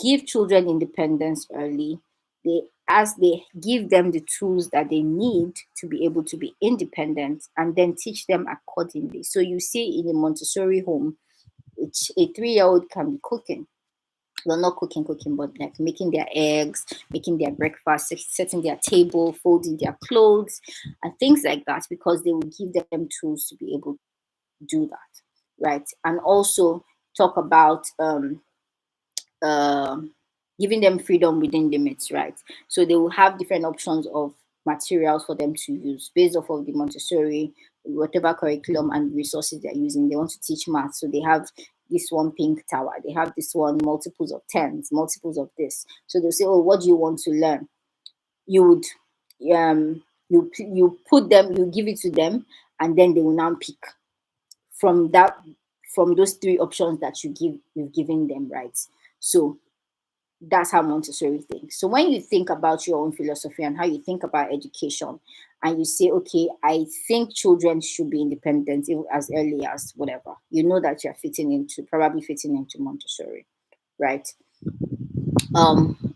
give children independence early. They as they give them the tools that they need to be able to be independent, and then teach them accordingly. So you see in a Montessori home, a 3-year-old can be cooking, well, not cooking, but like making their eggs, making their breakfast, setting their table, folding their clothes, and things like that, because they will give them tools to be able to do that, right? And also talk about um giving them freedom within limits, right? So they will have different options of materials for them to use based off of the Montessori, whatever curriculum and resources they're using. They want to teach math, so they have this one pink tower, they have this one multiples of tens, multiples of this. So they'll say, oh, what do you want to learn? You would you put them, you give it to them, and then they will now pick from that, from those three options that you've given them, right? So that's how Montessori thinks. So when you think about your own philosophy and how you think about education, and you say, okay, I think children should be independent as early as whatever, you know that you're probably fitting into Montessori, right?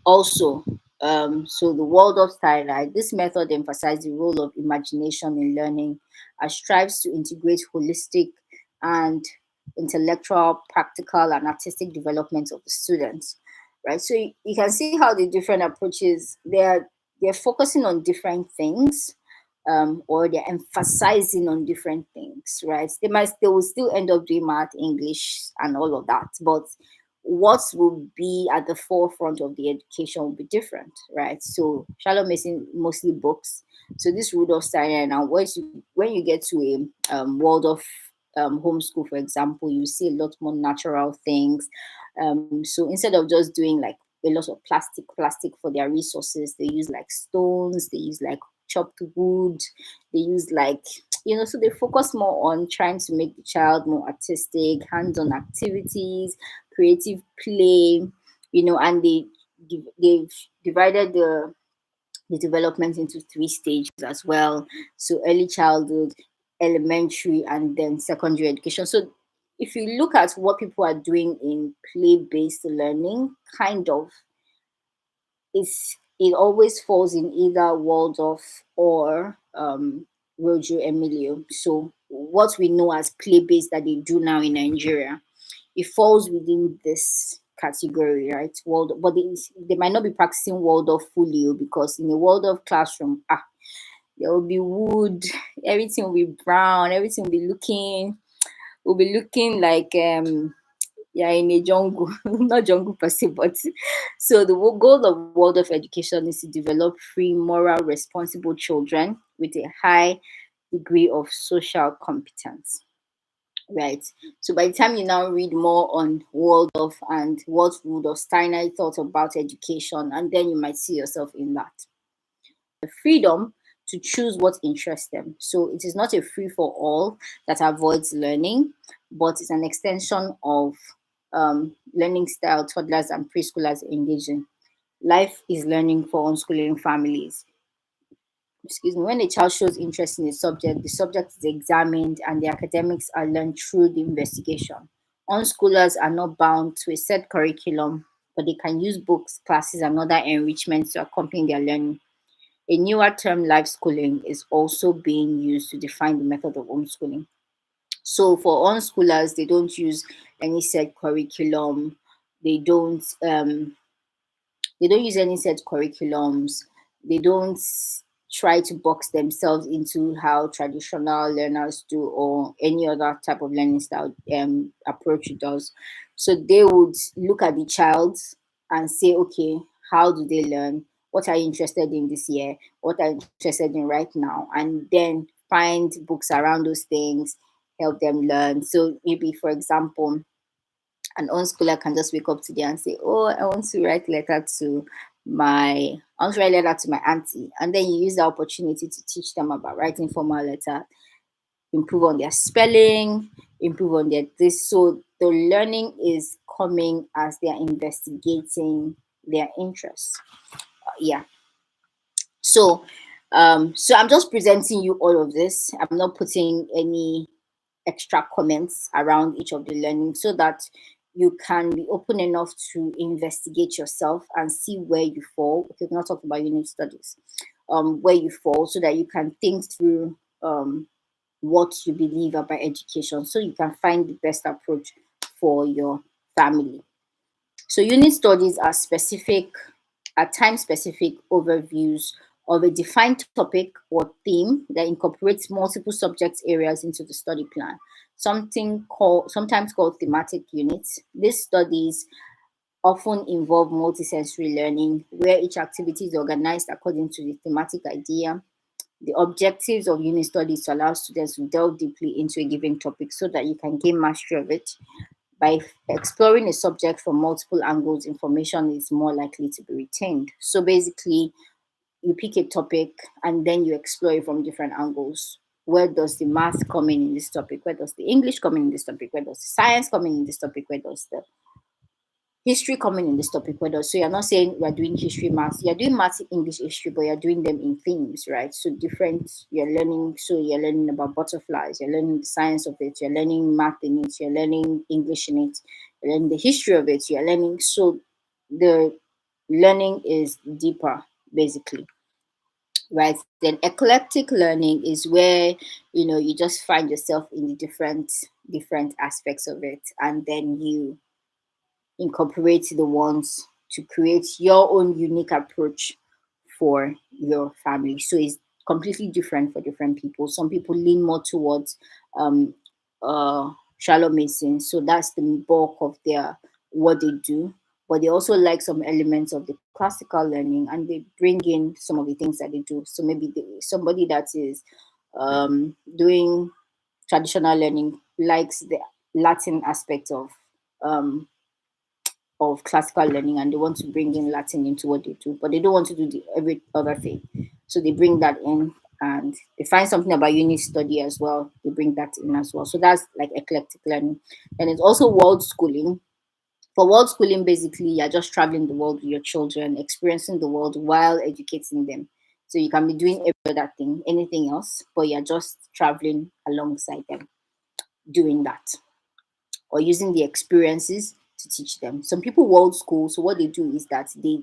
Also, so the world of style, this method emphasizes the role of imagination in learning and strives to integrate holistic and intellectual, practical, and artistic development of the students. Right. So you can see how the different approaches they're focusing on different things, or they're emphasizing on different things, right? They will still end up doing math, English, and all of that, but what will be at the forefront of the education will be different, right? So Charlotte Mason mostly books. So this Rudolf Steiner, now when you get to a world of homeschool, for example, you see a lot more natural things. So instead of just doing like a lot of plastic for their resources, they use like stones, they use like chopped wood, they use like, so they focus more on trying to make the child more artistic, hands-on activities, creative play, and they've divided the development into three stages as well. So early childhood, elementary, and then secondary education. So if you look at what people are doing in play-based learning, kind of, it always falls in either Waldorf or Roger Emilio. So what we know as play-based that they do now in Nigeria, it falls within this category, right? But they might not be practicing Waldorf fully, because in a Waldorf classroom, there will be wood, everything will be brown, everything will be looking like yeah, in a jungle, not jungle per se, but so the goal of world of education is to develop free, moral, responsible children with a high degree of social competence. Right. So by the time you now read more on Waldorf and what Rudolf Steiner thought about education, and then you might see yourself in that. The freedom to choose what interests them. So it is not a free for all that avoids learning, but it's an extension of learning style toddlers and preschoolers engage in. Life is learning for unschooling families. Excuse me. When a child shows interest in a subject, the subject is examined and the academics are learned through the investigation. Unschoolers are not bound to a set curriculum, but they can use books, classes, and other enrichments to accompany their learning. A newer term, life schooling, is also being used to define the method of homeschooling. So for unschoolers, they don't use any set curriculum. They don't they don't use any set curriculums. They don't try to box themselves into how traditional learners do or any other type of learning style approach does. So they would look at the child and say, okay, how do they learn? What are you interested in this year? What are you interested in right now? And then find books around those things, help them learn. So maybe, for example, an unschooler can just wake up today and say, "Oh, I want to write letter to I want to write letter to my auntie," and then you use the opportunity to teach them about writing formal letter, improve on their spelling, improve on their this. So the learning is coming as they are investigating their interests. Yeah. So So I'm just presenting you all of this. I'm not putting any extra comments around each of the learning so that you can be open enough to investigate yourself and see where you fall. Okay, we're not talking about unit studies, where you fall, so that you can think through what you believe about education, so you can find the best approach for your family. So unit studies are time specific overviews of a defined topic or theme that incorporates multiple subject areas into the study plan. Sometimes called thematic units. These studies often involve multisensory learning, where each activity is organized according to the thematic idea. The objectives of unit studies to allow students to delve deeply into a given topic so that you can gain mastery of it. By exploring a subject from multiple angles, information is more likely to be retained. So basically, you pick a topic and then you explore it from different angles. Where does the math come in this topic? Where does the English come in this topic? Where does the science come in this topic? Where does the history coming in this topic? Where does, so you're not saying we're doing history, math. You're doing math, English, history, but you're doing them in themes, right? So different. You're learning. So you're learning about butterflies. You're learning the science of it. You're learning math in it. You're learning English in it. You're learning the history of it. You're learning. So the learning is deeper, basically, right? Then eclectic learning is where you just find yourself in the different aspects of it, and then you incorporate the ones to create your own unique approach for your family. So it's completely different for different people. Some people lean more towards um shallow mason, so that's the bulk of their what they do, but they also like some elements of the classical learning, and they bring in some of the things that they do. So maybe somebody that is doing traditional learning likes the Latin aspect um classical learning, and they want to bring in Latin into what they do, but they don't want to do every other thing. So they bring that in, and they find something about unit study as well. They bring that in as well. So that's like eclectic learning. And it's also world schooling. For world schooling, basically, you're just traveling the world with your children, experiencing the world while educating them. So you can be doing every other thing, anything else, but you're just traveling alongside them doing that, or using the experiences to teach them. Some people world school, so what they do is that they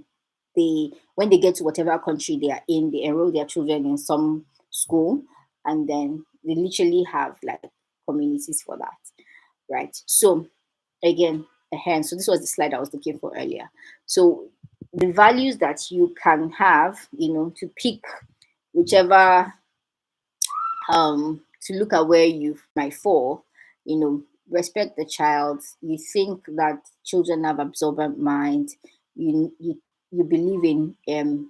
when they get to whatever country they are in, they enroll their children in some school, and then they literally have like communities for that, right? So again, so this was the slide I was looking for earlier. So the values that you can have, to pick whichever to look at where you might fall, respect the child. You think that children have absorbent mind. You believe in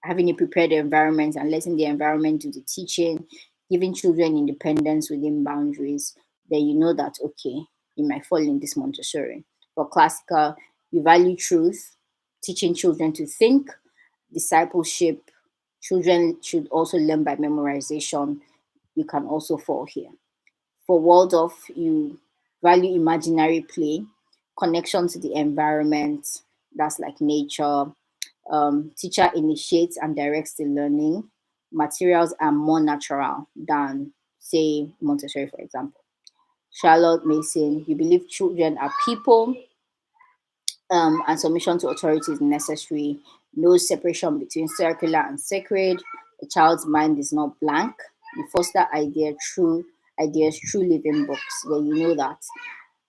having a prepared environment and letting the environment do the teaching, giving children independence within boundaries. Then you know that okay, you might fall in this Montessori. For classical, you value truth, teaching children to think, discipleship. Children should also learn by memorization. You can also fall here. For Waldorf, you value imaginary play, connection to the environment, that's like nature. Teacher initiates and directs the learning. Materials are more natural than, say, Montessori, for example. Charlotte Mason, you believe children are people, and submission to authority is necessary. No separation between circular and sacred. A child's mind is not blank. You foster ideas through living books. Then you know that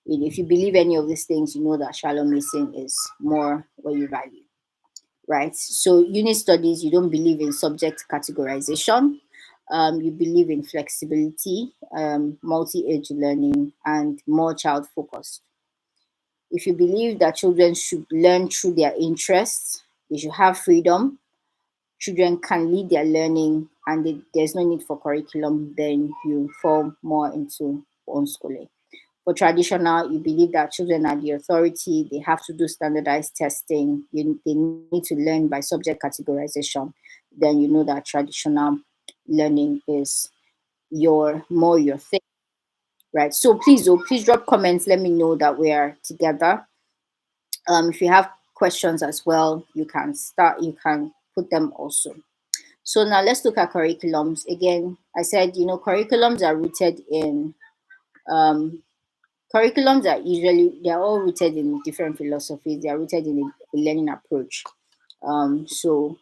if you believe any of these things, you know that shallow missing is more what you value, right? So unit studies, you don't believe in subject categorization. You believe in flexibility, multi-age learning, and more child focused. If you believe that children should learn through their interests, they should have freedom, children can lead their learning, and there's no need for curriculum, then you fall more into homeschooling. For traditional, you believe that children are the authority, they have to do standardized testing, they need to learn by subject categorization, then you know that traditional learning is your thing, right? So please drop comments, let me know that we are together. If you have questions as well, you can put them also. So now let's look at curriculums. Again, I said, curriculums are rooted in um, curriculums are usually they're all rooted in different philosophies. They are rooted in a learning approach. So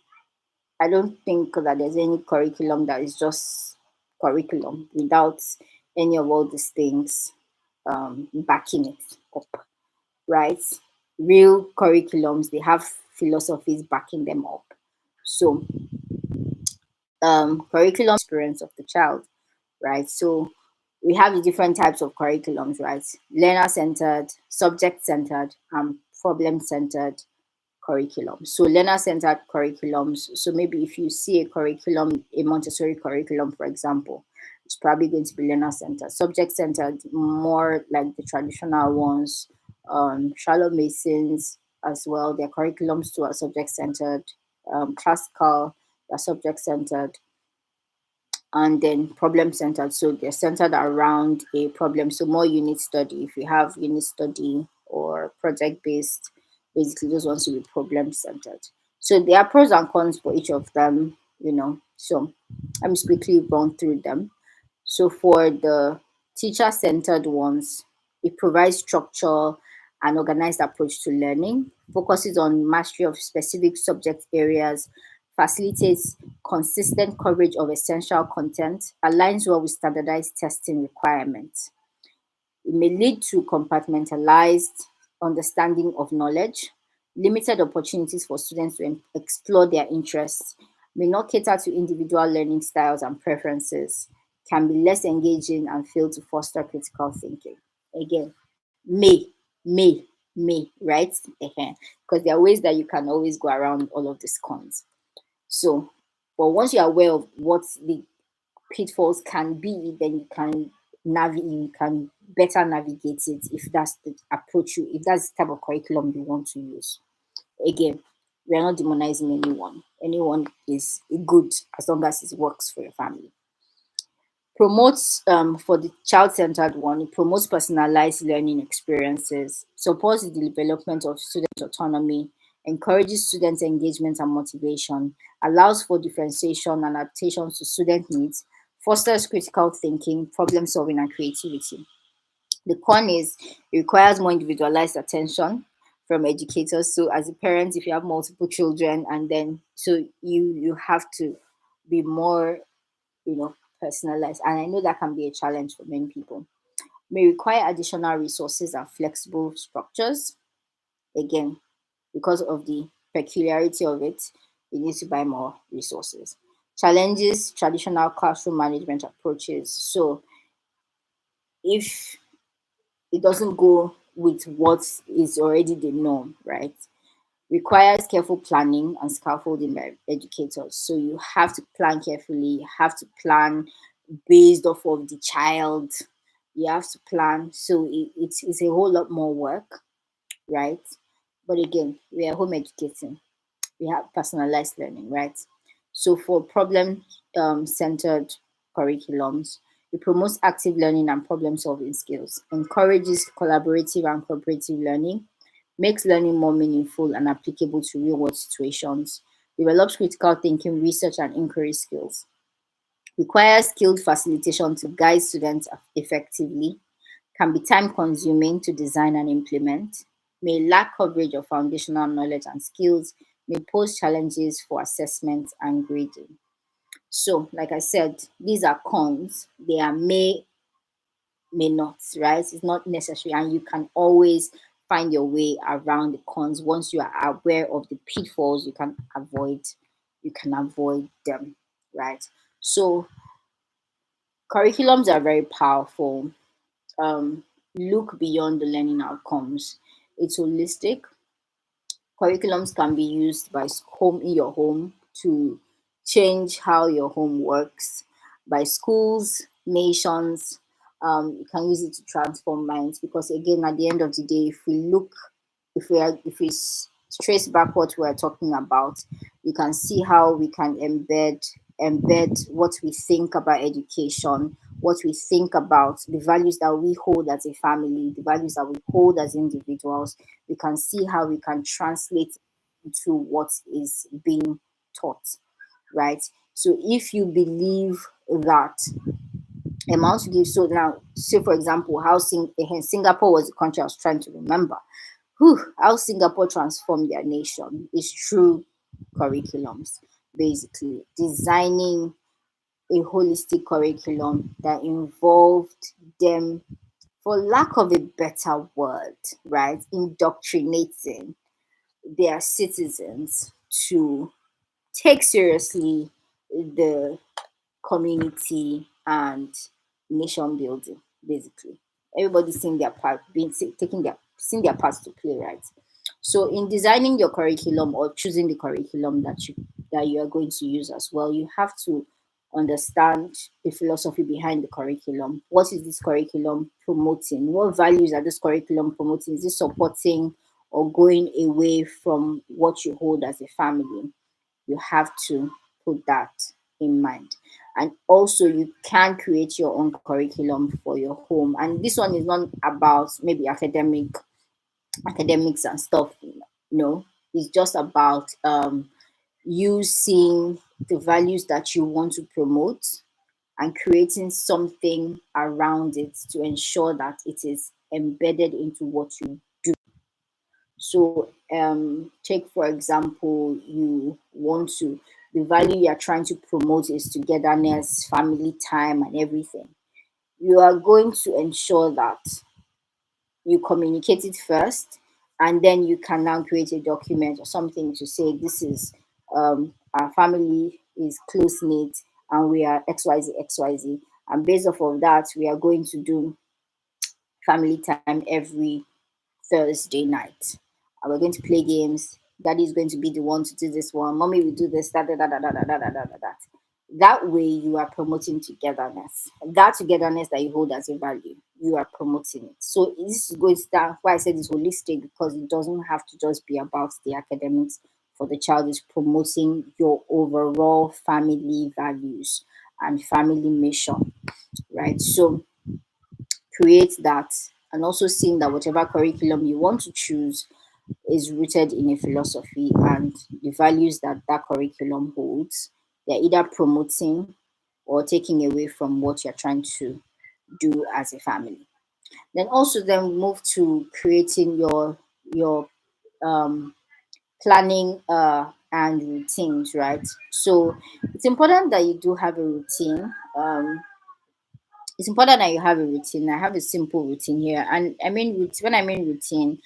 I don't think that there's any curriculum that is just curriculum without any of all these things backing it up, right? Real curriculums, they have philosophies backing them up. So curriculum experience of the child, right? So we have the different types of curriculums, right? Learner centered, subject centered, and problem centered curriculum. So learner centered curriculums. So maybe if you see a curriculum, a Montessori curriculum, for example, it's probably going to be learner centered. Subject centered, more like the traditional ones. Charlotte Masons as well. Their curriculums too are subject centered. Classical, are subject centered, and then problem centered. So they're centered around a problem. So more unit study. If you have unit study or project based, basically those ones will be problem centered. So there are pros and cons for each of them. So let me just quickly run through them. So for the teacher centered ones, it provides structure and organized approach to learning, focuses on mastery of specific subject areas, facilitates consistent coverage of essential content, aligns well with standardized testing requirements. It may lead to compartmentalized understanding of knowledge, limited opportunities for students to explore their interests, may not cater to individual learning styles and preferences, can be less engaging, and fail to foster critical thinking. Again, may, may, right? Because there are ways that you can always go around all of these cons. So, but once you're aware of what the pitfalls can be, then you can better navigate it if that's the approach if that's the type of curriculum you want to use. Again, we are not demonizing anyone. Anyone is good as long as it works for your family. Promotes for the child-centered one, it promotes personalized learning experiences, supports the development of student autonomy, encourages student engagement and motivation, allows for differentiation and adaptation to student needs, fosters critical thinking, problem solving, and creativity. The con is it requires more individualized attention from educators. So as a parent, if you have multiple children, and then so you have to be more, personalized. And I know that can be a challenge for many people. May require additional resources and flexible structures. Again, because of the peculiarity of it, you need to buy more resources. Challenges traditional classroom management approaches. So if it doesn't go with what is already the norm, right? Requires careful planning and scaffolding by educators. So you have to plan carefully, you have to plan based off of the child, you have to plan. So it's a whole lot more work, right? But again, we are home educating, we have personalized learning, right? So for problem centered curriculums, it promotes active learning and problem solving skills, encourages collaborative and cooperative learning, makes learning more meaningful and applicable to real world situations, develops critical thinking, research, and inquiry skills, requires skilled facilitation to guide students effectively, can be time consuming to design and implement, may lack coverage of foundational knowledge and skills, may pose challenges for assessment and grading. So, like I said, these are cons. They are may not, right? It's not necessary, and you can always find your way around the cons. Once you are aware of the pitfalls, you can avoid them, right? So curriculums are very powerful. Look beyond the learning outcomes. It's holistic. Curriculums can be used by home in your home to change how your home works, by schools, nations. You can use it to transform minds, because again, at the end of the day, if we trace back what we're talking about, you can see how we can embed what we think about education, what we think about the values that we hold as a family, the values that we hold as individuals. We can see how we can translate into what is being taught, right? So if you believe that amount to give, so now, say for example, how Singapore was the country I was trying to remember. How Singapore transformed their nation is through curriculums, basically designing a holistic curriculum that involved them, for lack of a better word, right, indoctrinating their citizens to take seriously the community and nation building, basically. Everybody's seeing their part, taking their seeing their parts to play, right? So in designing your curriculum or choosing the curriculum that you are going to use as well, you have to understand the philosophy behind the curriculum. What is this curriculum promoting? What values are this curriculum promoting? Is it supporting or going away from what you hold as a family? You have to put that in mind. And also, you can create your own curriculum for your home. And this one is not about maybe academics and stuff. No, it's just about you seeing the values that you want to promote and creating something around it to ensure that it is embedded into what you do. So, take for example, you want to, the value you are trying to promote is togetherness, family time, and everything. You are going to ensure that you communicate it first, and then you can now create a document or something to say this is, our family is close knit and we are XYZ, and based off of that, we are going to do family time every Thursday night. And we're going to play games. Daddy is going to be the one to do this one. Mommy will do this, that. That way, you are promoting togetherness. That togetherness that you hold as a value, you are promoting it. So this is going to start. Why I said it's holistic, because it doesn't have to just be about the academics. For the child, is promoting your overall family values and family mission, right? So create that, and also seeing that whatever curriculum you want to choose is rooted in a philosophy and the values that that curriculum holds. They're either promoting or taking away from what you're trying to do as a family. Then also then move to creating your um, planning and routines, right? So it's important that you do have a routine. It's important that you have a routine. I have a simple routine here, and I mean when I mean routine,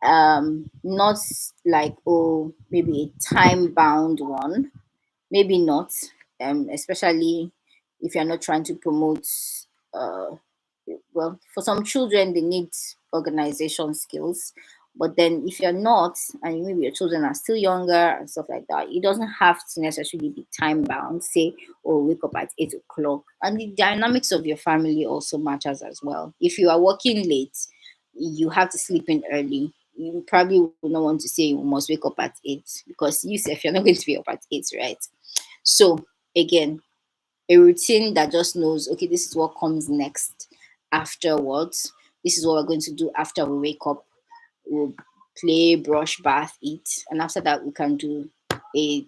not like, oh, maybe a time bound one, maybe not, especially if you're not trying to promote, uh well, for some children they need organization skills, but then if you're not, and maybe your children are still younger and stuff like that, it doesn't have to necessarily be time bound. Say, oh, wake up at 8 o'clock, and the dynamics of your family also matters as well. If you are working late, you have to sleep in early. You probably will not want to say you must wake up at 8, because you say if you're not going to be up at 8, right? So again, a routine that just knows, okay, this is what comes next afterwards. This is what we're going to do after we wake up. We'll play, brush, bath, eat, and after that we can do a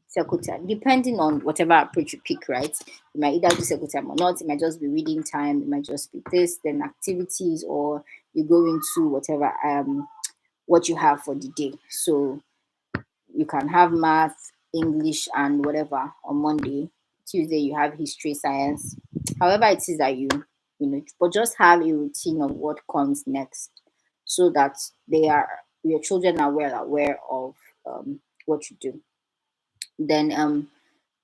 circle time, depending on whatever approach you pick, right? You might either do circle time or not. It might just be reading time. It might just be this, then activities, or you go into whatever what you have for the day. So you can have math, English, and whatever on Monday. Tuesday you have history, science. However it is that but just have a routine of what comes next, so that your children are well aware of what you do. Then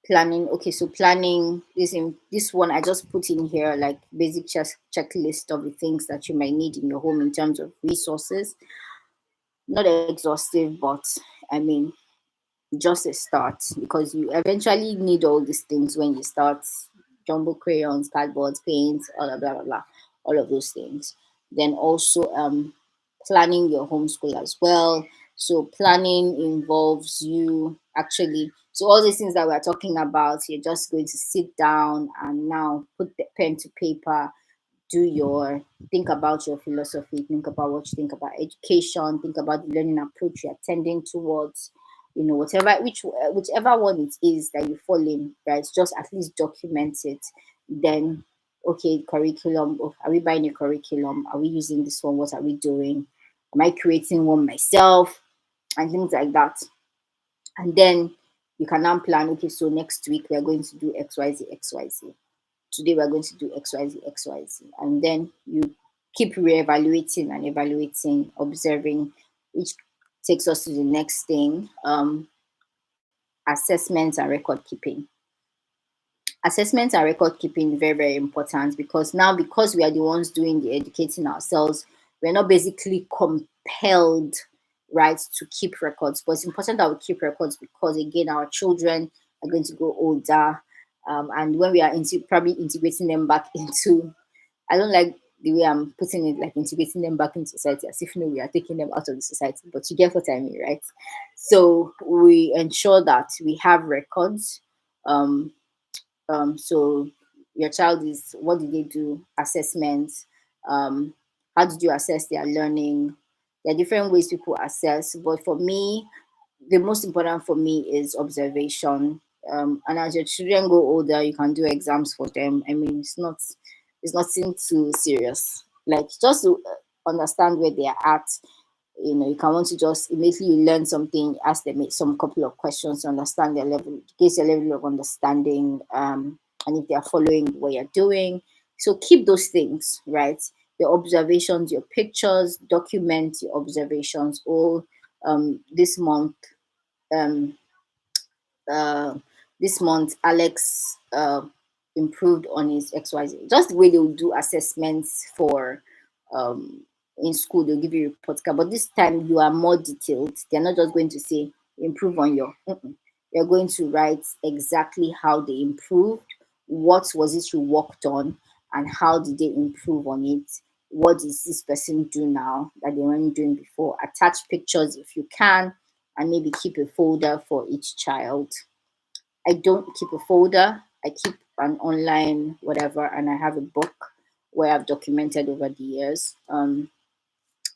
planning. Okay, so planning this one I just put in here like basic checklist of the things that you might need in your home in terms of resources. Not exhaustive, but I mean just a start, because you eventually need all these things when you start: jumbo crayons, cardboards, paints, all of blah blah blah, all of those things. Then also planning your homeschool as well. So planning involves you actually, so all these things that we're talking about, you're just going to sit down and now put the pen to paper, think about your philosophy, think about what you think about education, think about the learning approach you're tending towards, whatever, whichever one it is that you fall in, right? Just at least document it. Then, okay, curriculum. Oh, are we buying a curriculum? Are we using this one? What are we doing? Am I creating one myself? And things like that. And then you can now plan, okay, so next week we are going to do XYZ, XYZ. Today we're going to do XYZ, XYZ. And then you keep reevaluating and evaluating, observing, which takes us to the next thing, assessments and record keeping. Assessment and record keeping very, very important, because now, because we are the ones doing the educating ourselves, we're not basically compelled, right, to keep records. But it's important that we keep records, because again, our children are going to grow older, and when we are probably integrating them back into, I don't like the way I'm putting it, like integrating them back into society, as if we are taking them out of the society, but you get what I mean, right? So we ensure that we have records. um so your child is, what did they do? Assessments. How did you assess their learning? There are different ways people assess, but for me, the most important for me is observation. And as your children go older, you can do exams for them. I mean, it's nothing too serious. Like, just to understand where they are at. You can want to just immediately you learn something, ask them some couple of questions to understand their level, gauge their level of understanding, and if they are following what you're doing. So keep those things, right? Your observations, your pictures, document your observations all. This month, um, uh, Alex improved on his XYZ. Just the way they will do assessments for, um, in school, they'll give you a report card, but this time you are more detailed. They're not just going to say improve on your. They're going to write exactly how they improved, what was it you worked on, and how did they improve on it. What does this person do now that they weren't doing before? Attach pictures if you can, and maybe keep a folder for each child. I don't keep a folder. I keep an online whatever, and I have a book where I've documented over the years.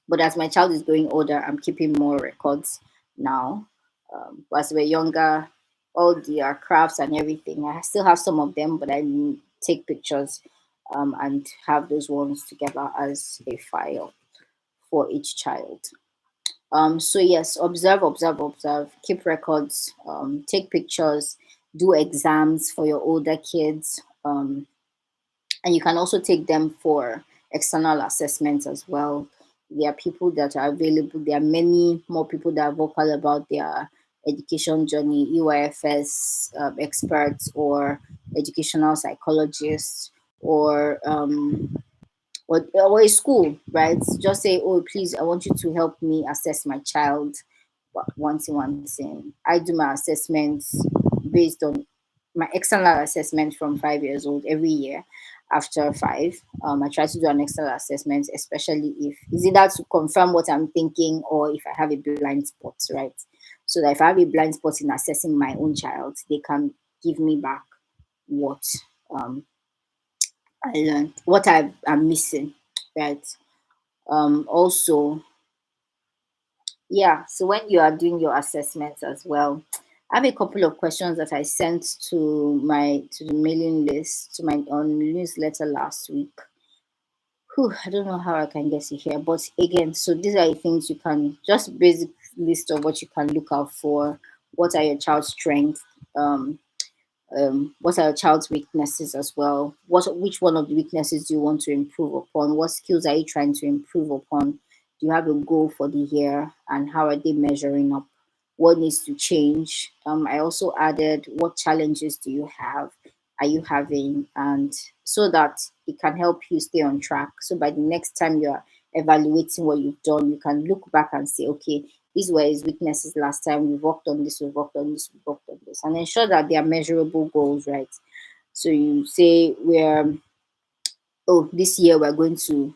But as my child is growing older, I'm keeping more records now. As we're younger, all the crafts and everything, I still have some of them, but I take pictures, and have those ones together as a file for each child. So yes, observe, observe, observe, keep records, take pictures, do exams for your older kids, and you can also take them for external assessments as well. There are people that are available. There are many more people that are vocal about their education journey, EYFS experts, or educational psychologists, or or a school, right? Just say, oh, please, I want you to help me assess my child. One thing. I do my assessments based on my external assessment from 5 years old every year. After five, I try to do an external assessment, especially if it's either to confirm what I'm thinking, or if I have a blind spot, right? So that if I have a blind spot in assessing my own child, they can give me back what um, I learned, what I'm missing, right? Also, yeah, so when you are doing your assessments as well, I have a couple of questions that I sent to the mailing list, to my on newsletter last week. Whew, I don't know how I can get it here, but again, so these are the things you can, just basic list of what you can look out for. What are your child's strengths? Um, what are your child's weaknesses as well? Which one of the weaknesses do you want to improve upon? What skills are you trying to improve upon? Do you have a goal for the year, and how are they measuring up? What needs to change? I also added, what challenges do you have, are you having, and so that it can help you stay on track. So by the next time you're evaluating what you've done, you can look back and say, okay, these were his weaknesses last time. We've worked on this, we've worked on this, we've worked on this, and ensure that they are measurable goals, right? So you say, oh, this year we're going to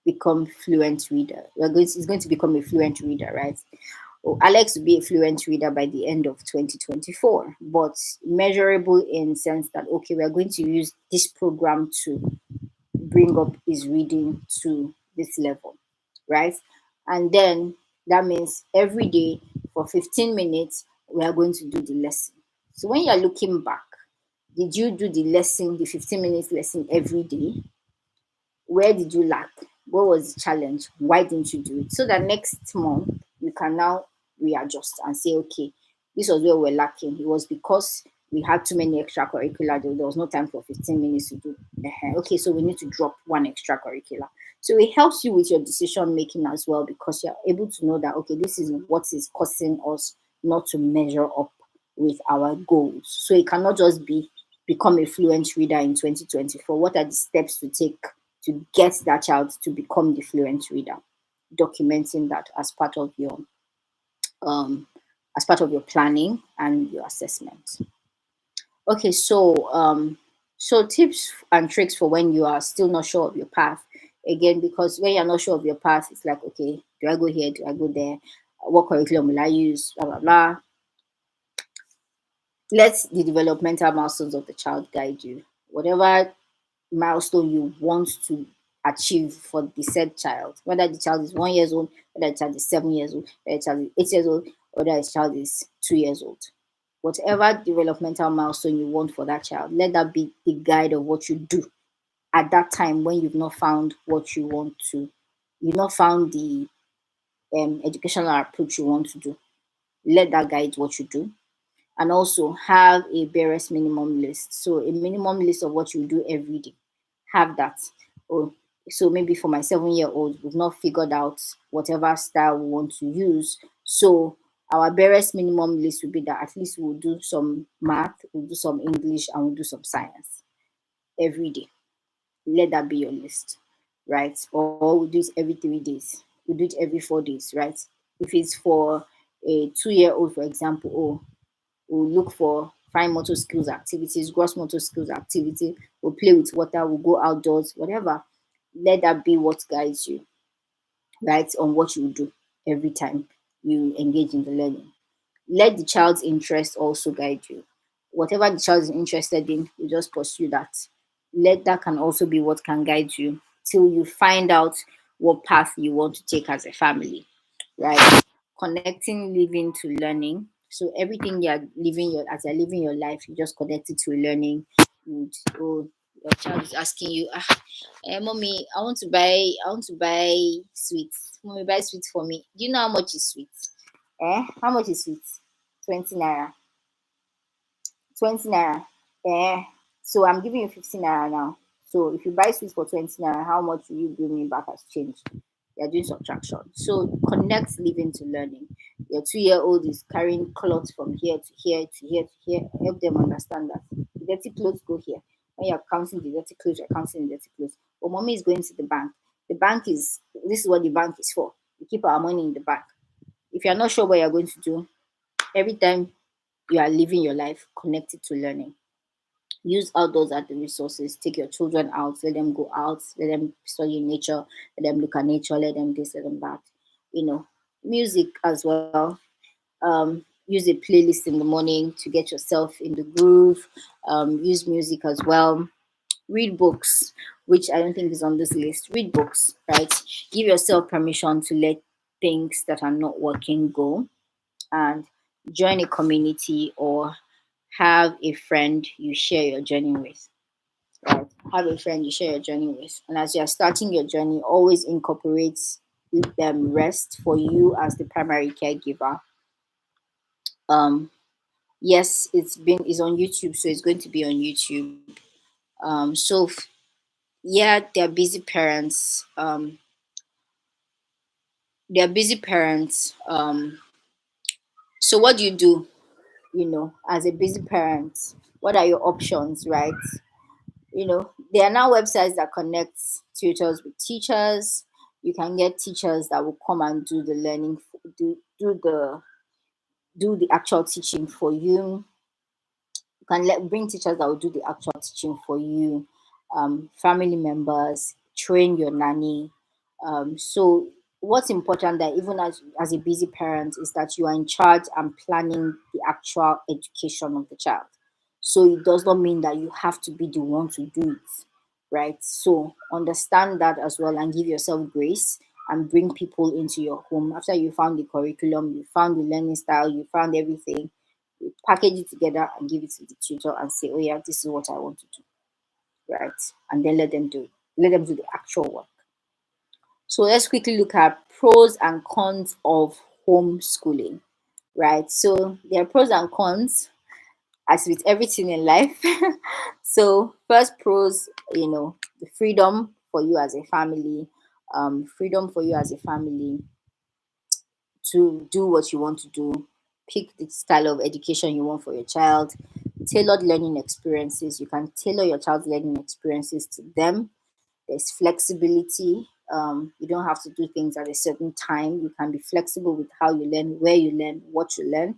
become fluent reader. It's going to become a fluent reader, right? Oh, Alex will be a fluent reader by the end of 2024, but measurable in sense that, okay, we're going to use this program to bring up his reading to this level, right? And then that means every day for 15 minutes, we are going to do the lesson. So when you're looking back, did you do the lesson, the 15 minutes lesson every day? Where did you lack? What was the challenge? Why didn't you do it? So that next month you can now readjust and say, okay, this was where we're lacking. It was because we had too many extracurricular. There was no time for 15 minutes to do. Okay, so we need to drop one extracurricular. So it helps you with your decision making as well, because you're able to know that, okay, this is what is causing us not to measure up with our goals. So it cannot just be become a fluent reader in 2024. What are the steps to take to get that child to become the fluent reader? Documenting that um, as part of your planning and your assessment. Okay, so tips and tricks for when you are still not sure of your path. Again, because when you're not sure of your path, it's like, okay, do I go here? Do I go there? What curriculum will I use? Blah blah blah. Let the developmental milestones of the child guide you. Whatever milestone you want to achieve for the said child, whether the child is 1 years old, whether the child is 7 years old, whether the child is 8 years old, whether the child is 2 years old. Whatever developmental milestone you want for that child, let that be the guide of what you do at that time when you've not found what you want to, you've not found the educational approach you want to do. Let that guide what you do, and also have a barest minimum list. So a minimum list of what you do every day. Have that. Oh, so maybe for my 7 year old, we've not figured out whatever style we want to use. So our barest minimum list would be that at least we'll do some math, we'll do some English, and we'll do some science every day. Let that be your list, right? Or we'll do it every 3 days. We'll do it every 4 days, right? If it's for a 2 year old, for example, oh, we'll look for fine motor skills activities, gross motor skills activity. We'll play with water, we'll go outdoors, whatever. Let that be what guides you, right, on what you do every time you engage in the learning. Let the child's interest also guide you. Whatever the child is interested in, you just pursue that. Let that can also be what can guide you till you find out what path you want to take as a family, right? Connecting living to learning. So everything you're living your as you're living your life, you just connect it to learning. And, oh, your child is asking you, mommy, I want to buy sweets. Mommy, buy sweets for me. Do you know how much is sweets? How much is sweets? 20 naira. 20 naira. Eh. So I'm giving you 15 naira now. So if you buy sweets for 20 naira, how much will you bring me back as change? You're doing subtraction. So connect living to learning. Your 2 year old is carrying clothes from here to here to here to here. Help them understand that the dirty clothes go here. When you're counting the dirty clothes, you're counting the dirty clothes. But mommy is going to the bank. The bank is this is what the bank is for. We keep our money in the bank. If you're not sure what you're going to do, every time you are living your life, connected to learning. Use outdoors as the resources. Take your children out. Let them go out. Let them study nature. Let them look at nature. Let them this. Let them that. Music as well. Use a playlist in the morning to get yourself in the groove. Use music as well. Read books, which I don't think is on this list. Read books, right? Give yourself permission to let things that are not working go, and join a community or have a friend you share your journey with. Right? Have a friend you share your journey with. And as you're starting your journey, always incorporate rest for you as the primary caregiver. Um, yes, it's on YouTube, so it's going to be on YouTube. Yeah, they're busy parents. They're busy parents. So what do you do? As a busy parent, what are your options, right? There are now websites that connect tutors with teachers. You can get teachers that will come and do the learning, do the actual teaching for you. You can bring teachers that will do the actual teaching for you. Family members, train your nanny. So what's important that even as a busy parent is that you are in charge and planning the actual education of the child. So it does not mean that you have to be the one to do it, right? So understand that as well and give yourself grace and bring people into your home after you found the curriculum, you found the learning style, you found everything. package it together and give it to the tutor and say, oh yeah, this is what I want to do, right? And then let them do the actual work. So let's quickly look at pros and cons of homeschooling, right? So there are pros and cons as with everything in life. So first pros, the freedom for you as a family, freedom for you as a family to do what you want to do, pick the style of education you want for your child, tailored learning experiences. You can tailor your child's learning experiences to them. There's flexibility. You don't have to do things at a certain time. You can be flexible with how you learn, where you learn, what you learn.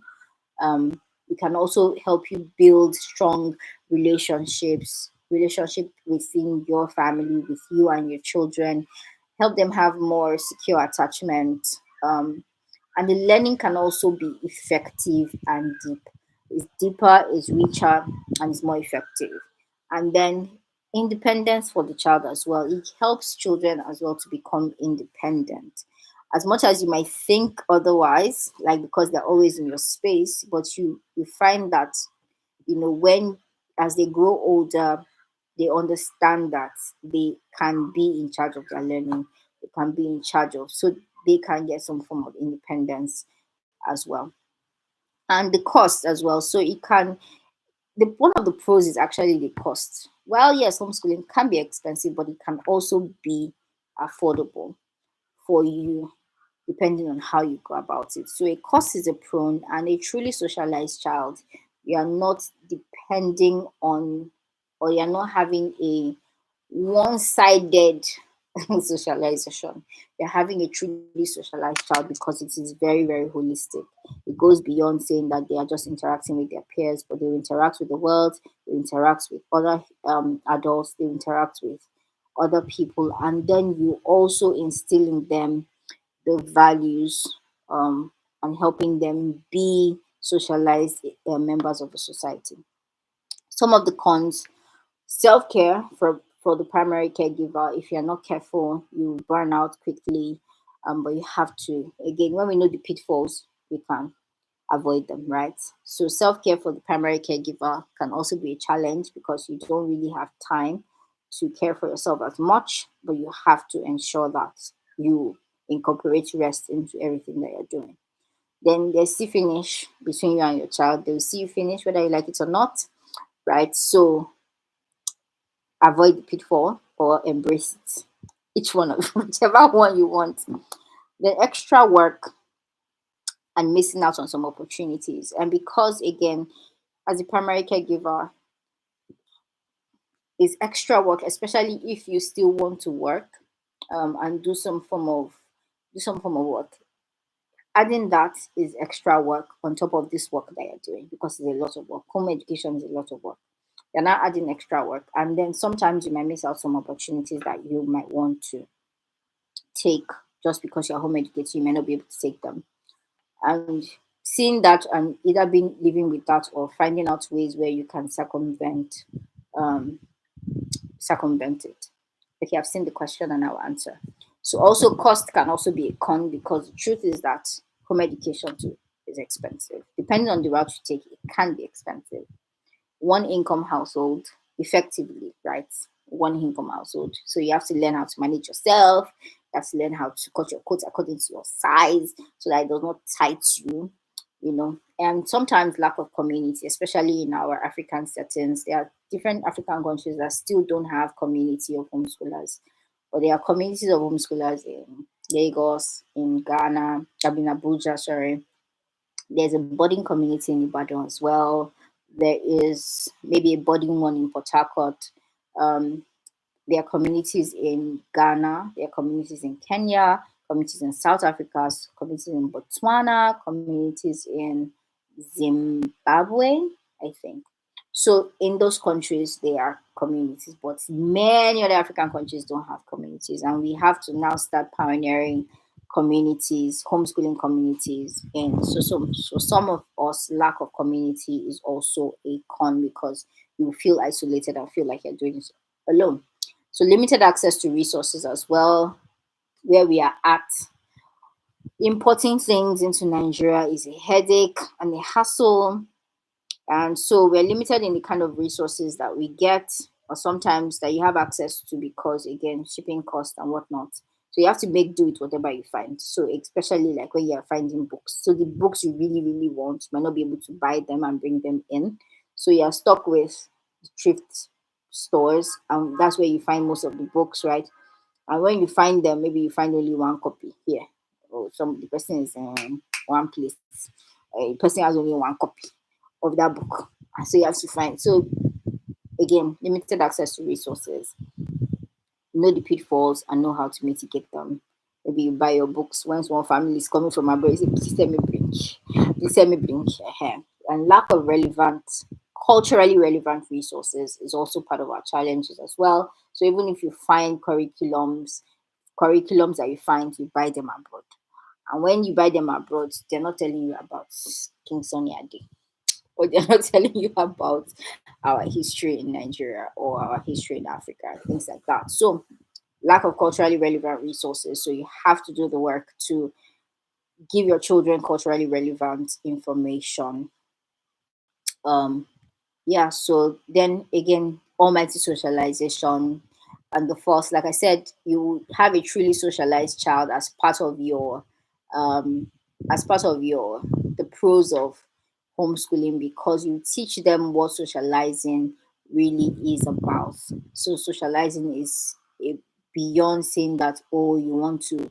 It can also help you build strong relationship within your family, with you and your children, help them have more secure attachment. And the learning can also be effective and deep. It's deeper, it's richer, and it's more effective. And then independence for the child as well. It helps children as well to become independent. As much as you might think otherwise, like because they're always in your space, but you find that when as they grow older, they understand that they can be in charge of their learning, they can be in charge of, so they can get some form of independence as well. And the cost as well. So it can the one of the pros is actually the cost. Well, yes, homeschooling can be expensive, but it can also be affordable for you depending on how you go about it. So a cost is a prone, and a truly socialized child, you are not depending on, or you're not having a one-sided socialization. You're having a truly socialized child because it is very, very holistic. It goes beyond saying that they are just interacting with their peers, but they interact with the world, they interact with other adults, they interact with other people, and then you also instill in them the values, um, and helping them be socialized members of the society. Some of the cons: self-care for the primary caregiver. If you're not careful, you burn out quickly. But you have to, again, when we know the pitfalls, we can avoid them, right? So self-care for the primary caregiver can also be a challenge because you don't really have time to care for yourself as much, but you have to ensure that you incorporate rest into everything that you're doing. Then there's see finish between you and your child. They'll see you finish whether you like it or not, right? So avoid the pitfall or embrace it. Each one of whichever one you want. The extra work and missing out on some opportunities. And because again, as a primary caregiver, is extra work, especially if you still want to work, and do some form of work. Adding that is extra work on top of this work that you're doing because it's a lot of work. Home education is a lot of work. You're not adding extra work, and then sometimes you might miss out some opportunities that you might want to take just because you're home educated. You may not be able to take them, and seeing that and either being living with that or finding out ways where you can um, circumvent it. Okay, I've seen the question and I'll answer. So also cost can also be a con because the truth is that home education too is expensive. Depending on the route you take, it can be expensive. One income household, effectively, right? One income household. So you have to learn how to manage yourself. You have to learn how to cut your coat according to your size so that it does not tight you. And sometimes lack of community, especially in our African settings. There are different African countries that still don't have community of homeschoolers, but there are communities of homeschoolers in Lagos, in Ghana, I mean Abuja, sorry. There's a boarding community in Ibadan as well. There is maybe a boarding one in Port Harcourt. Um, there are communities in Ghana, there are communities in Kenya, communities in South Africa, communities in Botswana, communities in Zimbabwe, I think. So in those countries, there are communities, but many other African countries don't have communities, and we have to now start pioneering communities, homeschooling communities. And so some of us lack of community is also a con because you feel isolated and feel like you're doing it alone. So limited access to resources as well. Where we are at, importing things into Nigeria is a headache and a hassle. And so we're limited in the kind of resources that we get, or sometimes that you have access to, because again, shipping costs and whatnot. So you have to make do with whatever you find. So especially like when you're finding books. So the books you really, really want, you might not be able to buy them and bring them in. So you're stuck with thrift stores, and that's where you find most of the books, right? And when you find them, maybe you find only one copy here. Or some the person is in one place. A person has only one copy of that book. And so you have to find. So again, limited access to resources. Know the pitfalls and know how to mitigate them. Maybe you buy your books once one family is coming from abroad, you say, please let me bring. Please let me bring. And lack of relevant, culturally relevant resources is also part of our challenges as well. So even if you find curriculums that you find, you buy them abroad. And when you buy them abroad, they're not telling you about King Sunny Ade, or they're not telling you about our history in Nigeria or our history in Africa, things like that. So lack of culturally relevant resources. So you have to do the work to give your children culturally relevant information. Um, yeah, so then again, almighty socialization. And the first, like I said, you have a truly socialized child um as part of your the pros of homeschooling, because you teach them what socializing really is about. So socializing is a, beyond saying that, oh, you want to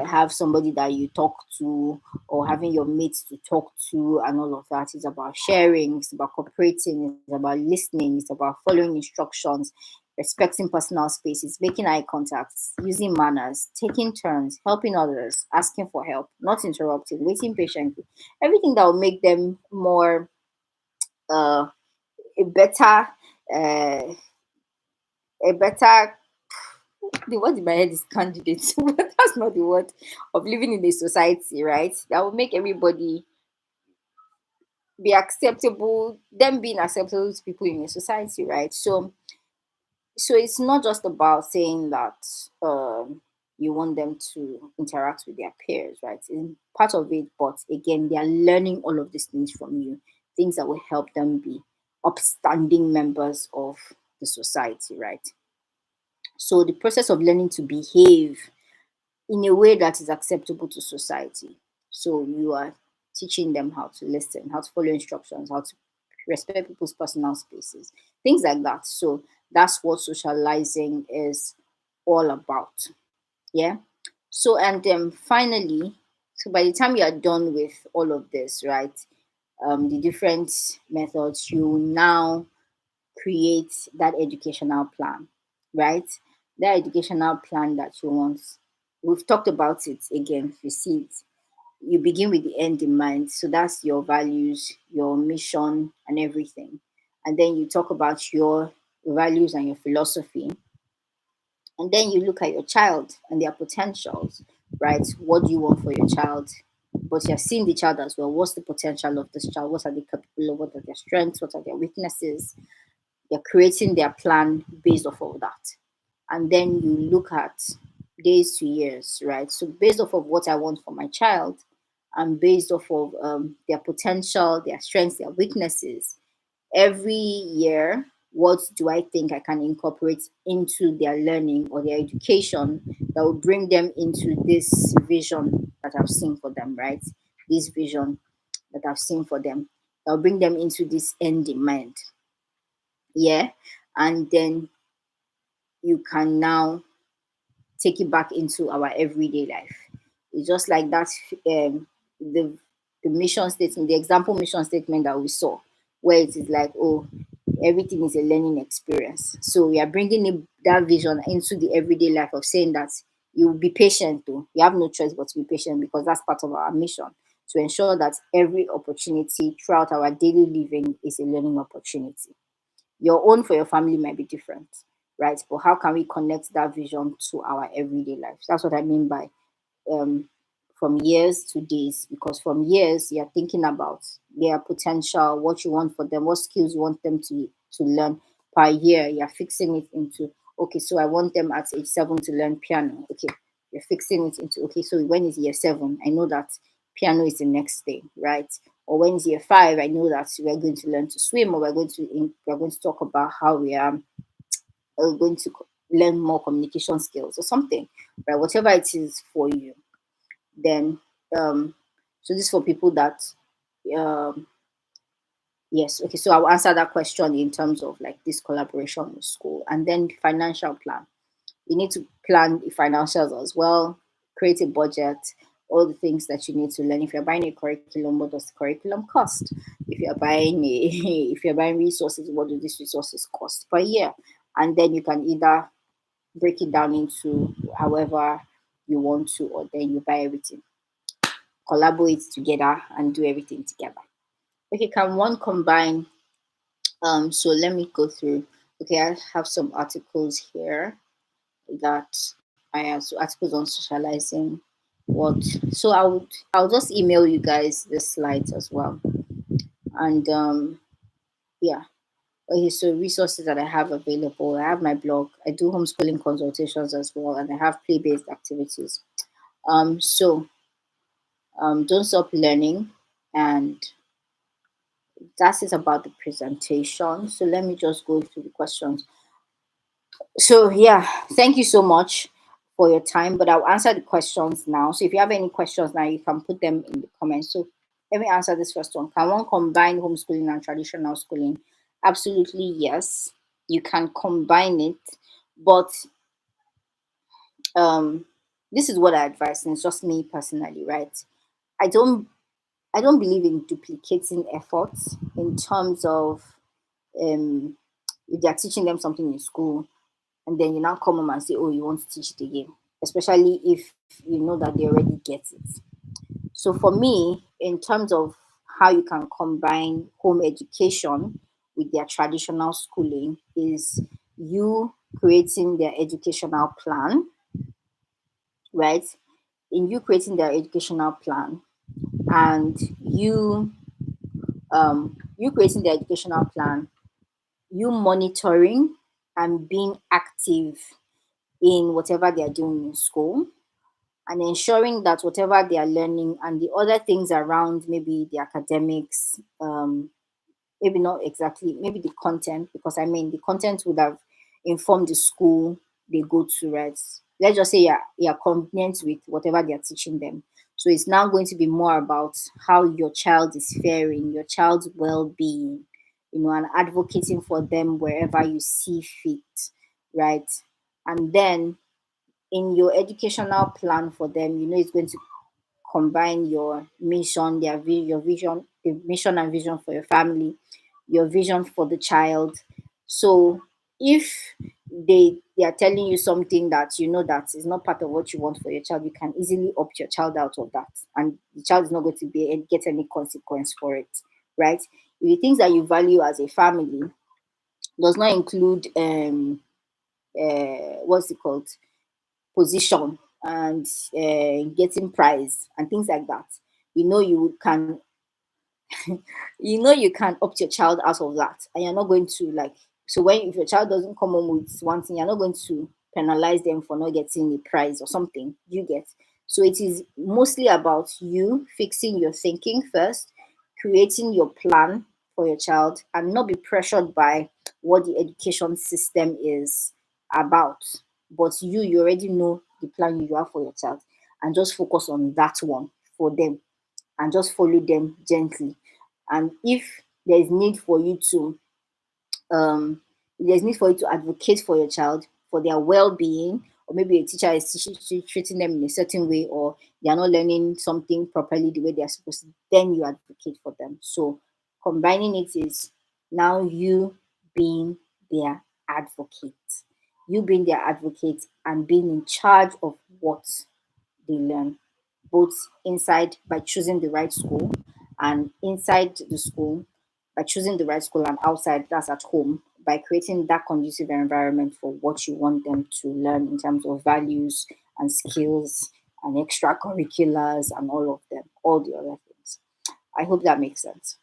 have somebody that you talk to, or having your mates to talk to, and all of that. It's about sharing, it's about cooperating, it's about listening, it's about following instructions, respecting personal spaces, making eye contact, using manners, taking turns, helping others, asking for help, not interrupting, waiting patiently. Everything that will make them more uh, a better uh, a better the word in my head is candidate, but that's not the word, of living in a society, right? That will make everybody be acceptable, them being acceptable to people in a society, right? So it's not just about saying that you want them to interact with their peers, right? It's part of it, but again, they are learning all of these things from you, things that will help them be upstanding members of the society, right? So the process of learning to behave in a way that is acceptable to society. So you are teaching them how to listen, how to follow instructions, how to respect people's personal spaces, things like that. So that's what socializing is all about. Yeah. So and then finally, so by the time you are done with all of this, right? The different methods, you now create that educational plan, right? That educational plan that you want. We've talked about it again. You see it. You begin with the end in mind. So that's your values, your mission, and everything. And then you talk about your values and your philosophy. And then you look at your child and their potentials, right? What do you want for your child? But you're seeing the child as well. What's the potential of this child? What are they capable of? What are their strengths? What are their weaknesses? They're creating their plan based off of that. And then you look at days to years, right? So based off of what I want for my child, and based off of their potential, their strengths, their weaknesses, every year, what do I think I can incorporate into their learning or their education that will bring them into this vision that I've seen for them, right? This vision that I've seen for them, that will bring them into this end in mind. Yeah. And then you can now take it back into our everyday life. It's just like that the the mission statement, the example mission statement that we saw, where it is like, oh, everything is a learning experience. So we are bringing that vision into the everyday life of saying that you will be patient too. You have no choice but to be patient, because that's part of our mission, to ensure that every opportunity throughout our daily living is a learning opportunity. Your own for your family might be different, right? But how can we connect that vision to our everyday life? That's what I mean by um, from years to days, because from years you're thinking about their potential, what you want for them, what skills you want them to learn. Per year you're fixing it into, okay, so I want them at age 7 to learn piano. Okay, you're fixing it into, okay, so when is year 7, I know that piano is the next thing, right? Or when it's year 5, I know that we're going to learn to swim, or we're going to talk about how we are going to learn more communication skills or something, right? Whatever it is for you. Then, um, so this is for people that, um, yes, okay. So I'll answer that question in terms of like this collaboration with school, and then financial plan. You need to plan the financials as well, create a budget, all the things that you need to learn. If you're buying a curriculum, what does the curriculum cost? If you're buying if you're buying resources, what do these resources cost per year? And then you can either break it down into however you want to, or then you buy everything, collaborate together and do everything together. Okay, can one combine? So let me go through. Okay, I have some articles here that I have, so articles on socializing. What? So I'll just email you guys the slides as well. And yeah. Okay, so resources that I have available. I have my blog. I do homeschooling consultations as well, and I have play-based activities. So don't stop learning, and that is about the presentation. So let me just go through the questions. So yeah, thank you so much for your time. But I'll answer the questions now. So if you have any questions now, you can put them in the comments. So let me answer this first one. Can one combine homeschooling and traditional schooling? Absolutely yes. You can combine it, but um, this is what I advise, and it's just me personally, right? I don't I don't believe in duplicating efforts in terms of um if they're teaching them something in school and then you now come home and say, oh, you want to teach it again, especially if you know that they already get it. So for me, in terms of how you can combine home education with their traditional schooling, is you creating their educational plan, right? In you creating their educational plan, and you creating the educational plan, you monitoring and being active in whatever they are doing in school, and ensuring that whatever they are learning and the other things around, maybe the academics, maybe not exactly, maybe the content, because I mean the content would have informed the school they go to, right? Let's just say you're convenient with whatever they're teaching them. So it's now going to be more about how your child is faring, your child's well-being, and advocating for them wherever you see fit, right? And then in your educational plan for them, it's going to combine your mission, your vision, the mission and vision for your family, your vision for the child. So if they are telling you something that you know that is not part of what you want for your child, you can easily opt your child out of that, and the child is not going to get any consequence for it, right? If the things that you value as a family does not include what's it called, position and getting prize and things like that, you know you can you can opt your child out of that, and you're not going to like, so when if your child doesn't come home with one thing, you're not going to penalize them for not getting a prize or something, you get. So it is mostly about you fixing your thinking first, creating your plan for your child, and not be pressured by what the education system is about. But you already know the plan you have for your child, and just focus on that one for them, and just follow them gently. And if there is need for you to there's need for you to advocate for your child, for their well-being, or maybe a teacher is treating them in a certain way, or they are not learning something properly the way they are supposed to, then you advocate for them. So combining it is now you being their advocate, you being their advocate and being in charge of what they learn, both inside by choosing the right school, and inside the school by choosing the right school, and outside, that's at home, by creating that conducive environment for what you want them to learn in terms of values and skills and extracurriculars and all of them, all the other things. I hope that makes sense.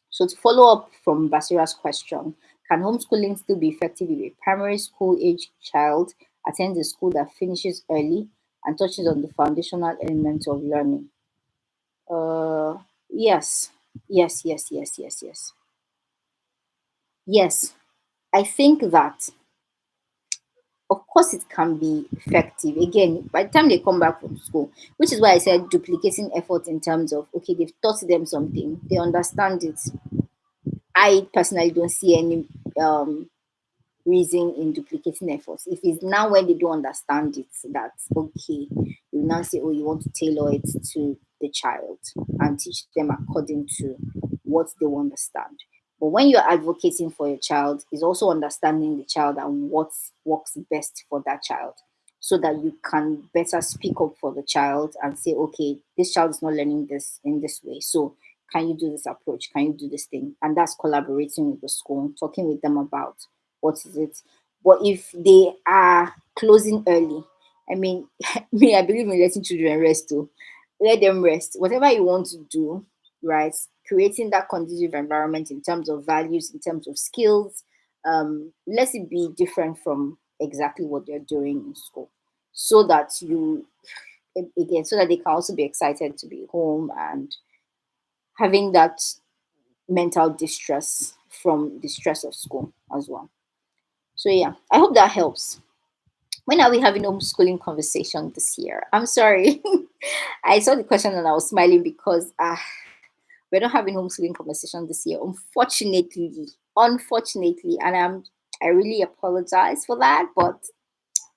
So to follow up from Basira's question, can homeschooling still be effective if a primary school age child attends a school that finishes early and touches on the foundational elements of learning? Yes. Yes, yes, yes, yes, yes. Yes, I think that of course it can be effective. Again, by the time they come back from school, which is why I said duplicating effort in terms of okay, they've taught them something, they understand it. I personally don't see any reason in duplicating efforts. If it's now when they don't understand it, that's okay. You now say, oh, you want to tailor it to the child and teach them according to what they will understand. But when you're advocating for your child, is also understanding the child and what works best for that child so that you can better speak up for the child and say, okay, this child is not learning this in this way. So can you do this approach? Can you do this thing? And that's collaborating with the school, talking with them about what is it. But if they are closing early, I mean, me, I believe in letting children rest too. Let them rest. Whatever you want to do, right? Creating that conducive environment in terms of values, in terms of skills, let it be different from exactly what they're doing in school. So that you again, so that they can also be excited to be home and having that mental distress from the stress of school as well. So yeah, I hope that helps. When are we having homeschooling conversation this year? I'm sorry. I saw the question and I was smiling because we're not having homeschooling conversation this year, unfortunately. Unfortunately. And I really apologize for that. But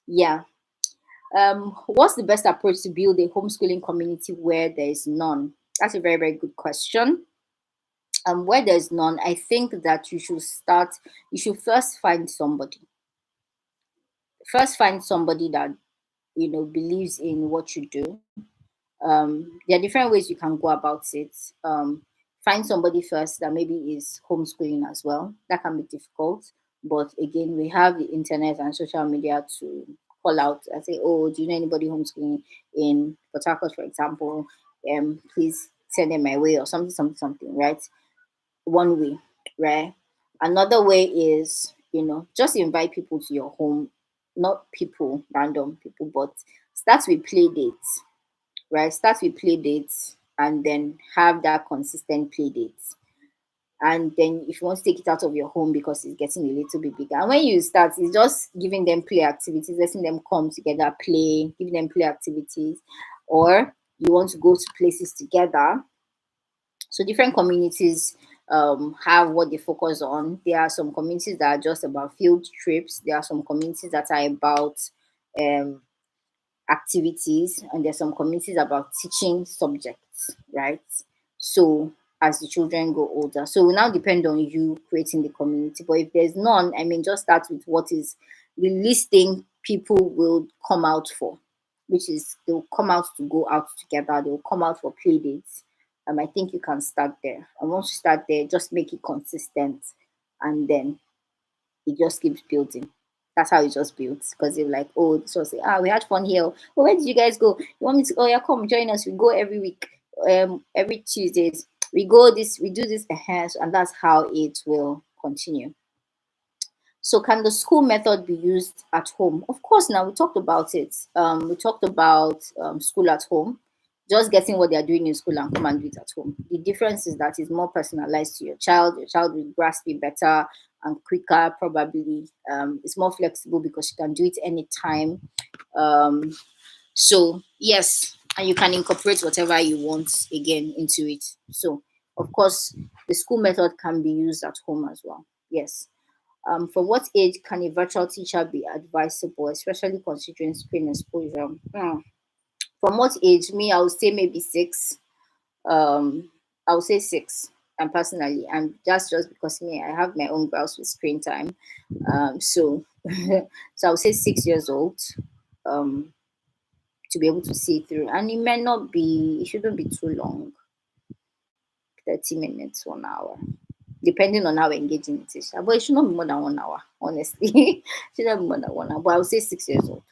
yeah. What's the best approach to build a homeschooling community where there is none? That's a very, very good question. Where there's none, I think that you should first find somebody that believes in what you do. There are different ways you can go about it. Find somebody first that maybe is homeschooling as well. That can be difficult, but again, we have the internet and social media to call out and say, "Oh, do you know anybody homeschooling in Port Harcourt, for example? Please send them my way or something, something, something." Right? One way, right? Another way is just invite people to your home, not people, random people, but start with play dates, right? Start with play dates and then have that consistent play dates. And then if you want to take it out of your home because it's getting a little bit bigger. And when you start, it's just giving them play activities, letting them come together, play, giving them play activities. Or you want to go to places together. So different communities have what they focus on. There are some communities that are just about field trips. There are some communities that are about um, activities, and there's some communities about teaching subjects, right? So as the children grow older, so it will now depend on you creating the community. But if there's none, I mean, just start with what is the least thing people will come out for, which is they'll come out to go out together, they'll come out for play dates. I think you can start there, and once you start there, just make it consistent, and then it just keeps building. That's how it just builds. Because they're like, oh, this was we had fun here. Oh, where did you guys go? You want me to? Oh yeah, come join us. We go every week. Every Tuesdays we go this. We do this enhance, and that's how it will continue. So, can the school method be used at home? Of course. Now we talked about it. We talked about school at home, just getting what they are doing in school and come and do it at home. The difference is that it's more personalized to your child. Your child will grasp it better and quicker, probably. It's more flexible because you can do it anytime. Um, so, yes, and you can incorporate whatever you want again into it. So, of course, the school method can be used at home as well. Yes. From what age can a virtual teacher be advisable, especially considering screen exposure? From what age? Me, I would say maybe six. Um, I would say six. And personally, and that's just because me, I have my own girls with screen time. So, so I would say 6 years old. Um, to be able to see through, and it may not be. It shouldn't be too long. 30 minutes, 1 hour, depending on how engaging it is. But it should not be more than 1 hour, honestly. It should not be more than 1 hour. But I would say 6 years old.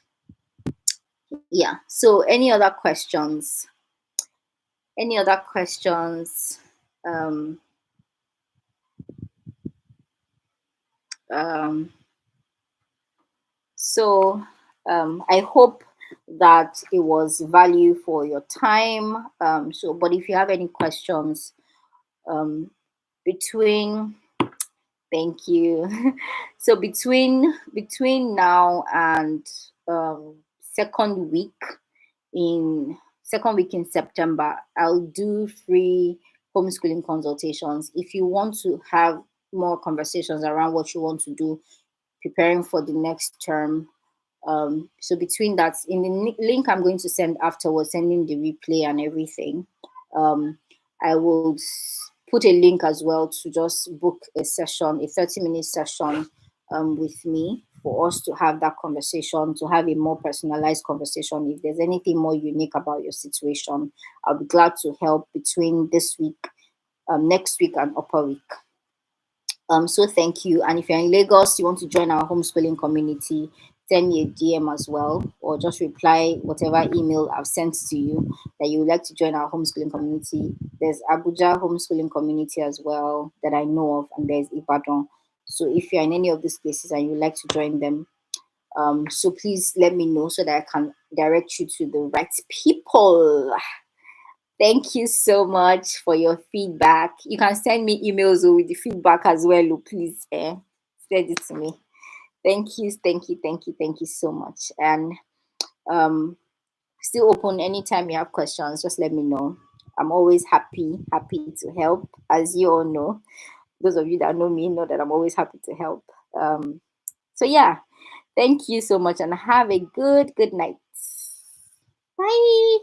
Yeah. So any other questions? Any other questions? Um, um, so I hope that it was value for your time. But if you have any questions, um, between thank you. So between now and second week in second week in September, I'll do free homeschooling consultations. If you want to have more conversations around what you want to do, preparing for the next term. So between that, in the link I'm going to send afterwards, sending the replay and everything, um, I will put a link as well to just book a session, a 30-minute session with me for us to have that conversation, to have a more personalized conversation. If there's anything more unique about your situation, I'll be glad to help between this week, next week, and upper week. So thank you. And if you're in Lagos, you want to join our homeschooling community, send me a DM as well, or just reply whatever email I've sent to you that you would like to join our homeschooling community. There's Abuja homeschooling community as well that I know of, and there's Ibadan. So if you're in any of these places and you'd like to join them, so please let me know so that I can direct you to the right people. Thank you so much for your feedback. You can send me emails with the feedback as well, please. Send it to me. Thank you, thank you, thank you, thank you so much. And um, still open anytime you have questions. Just let me know. I'm always happy to help. As you all know, those of you that know me know that I'm always happy to help. So yeah, thank you so much, and have a good night. Bye.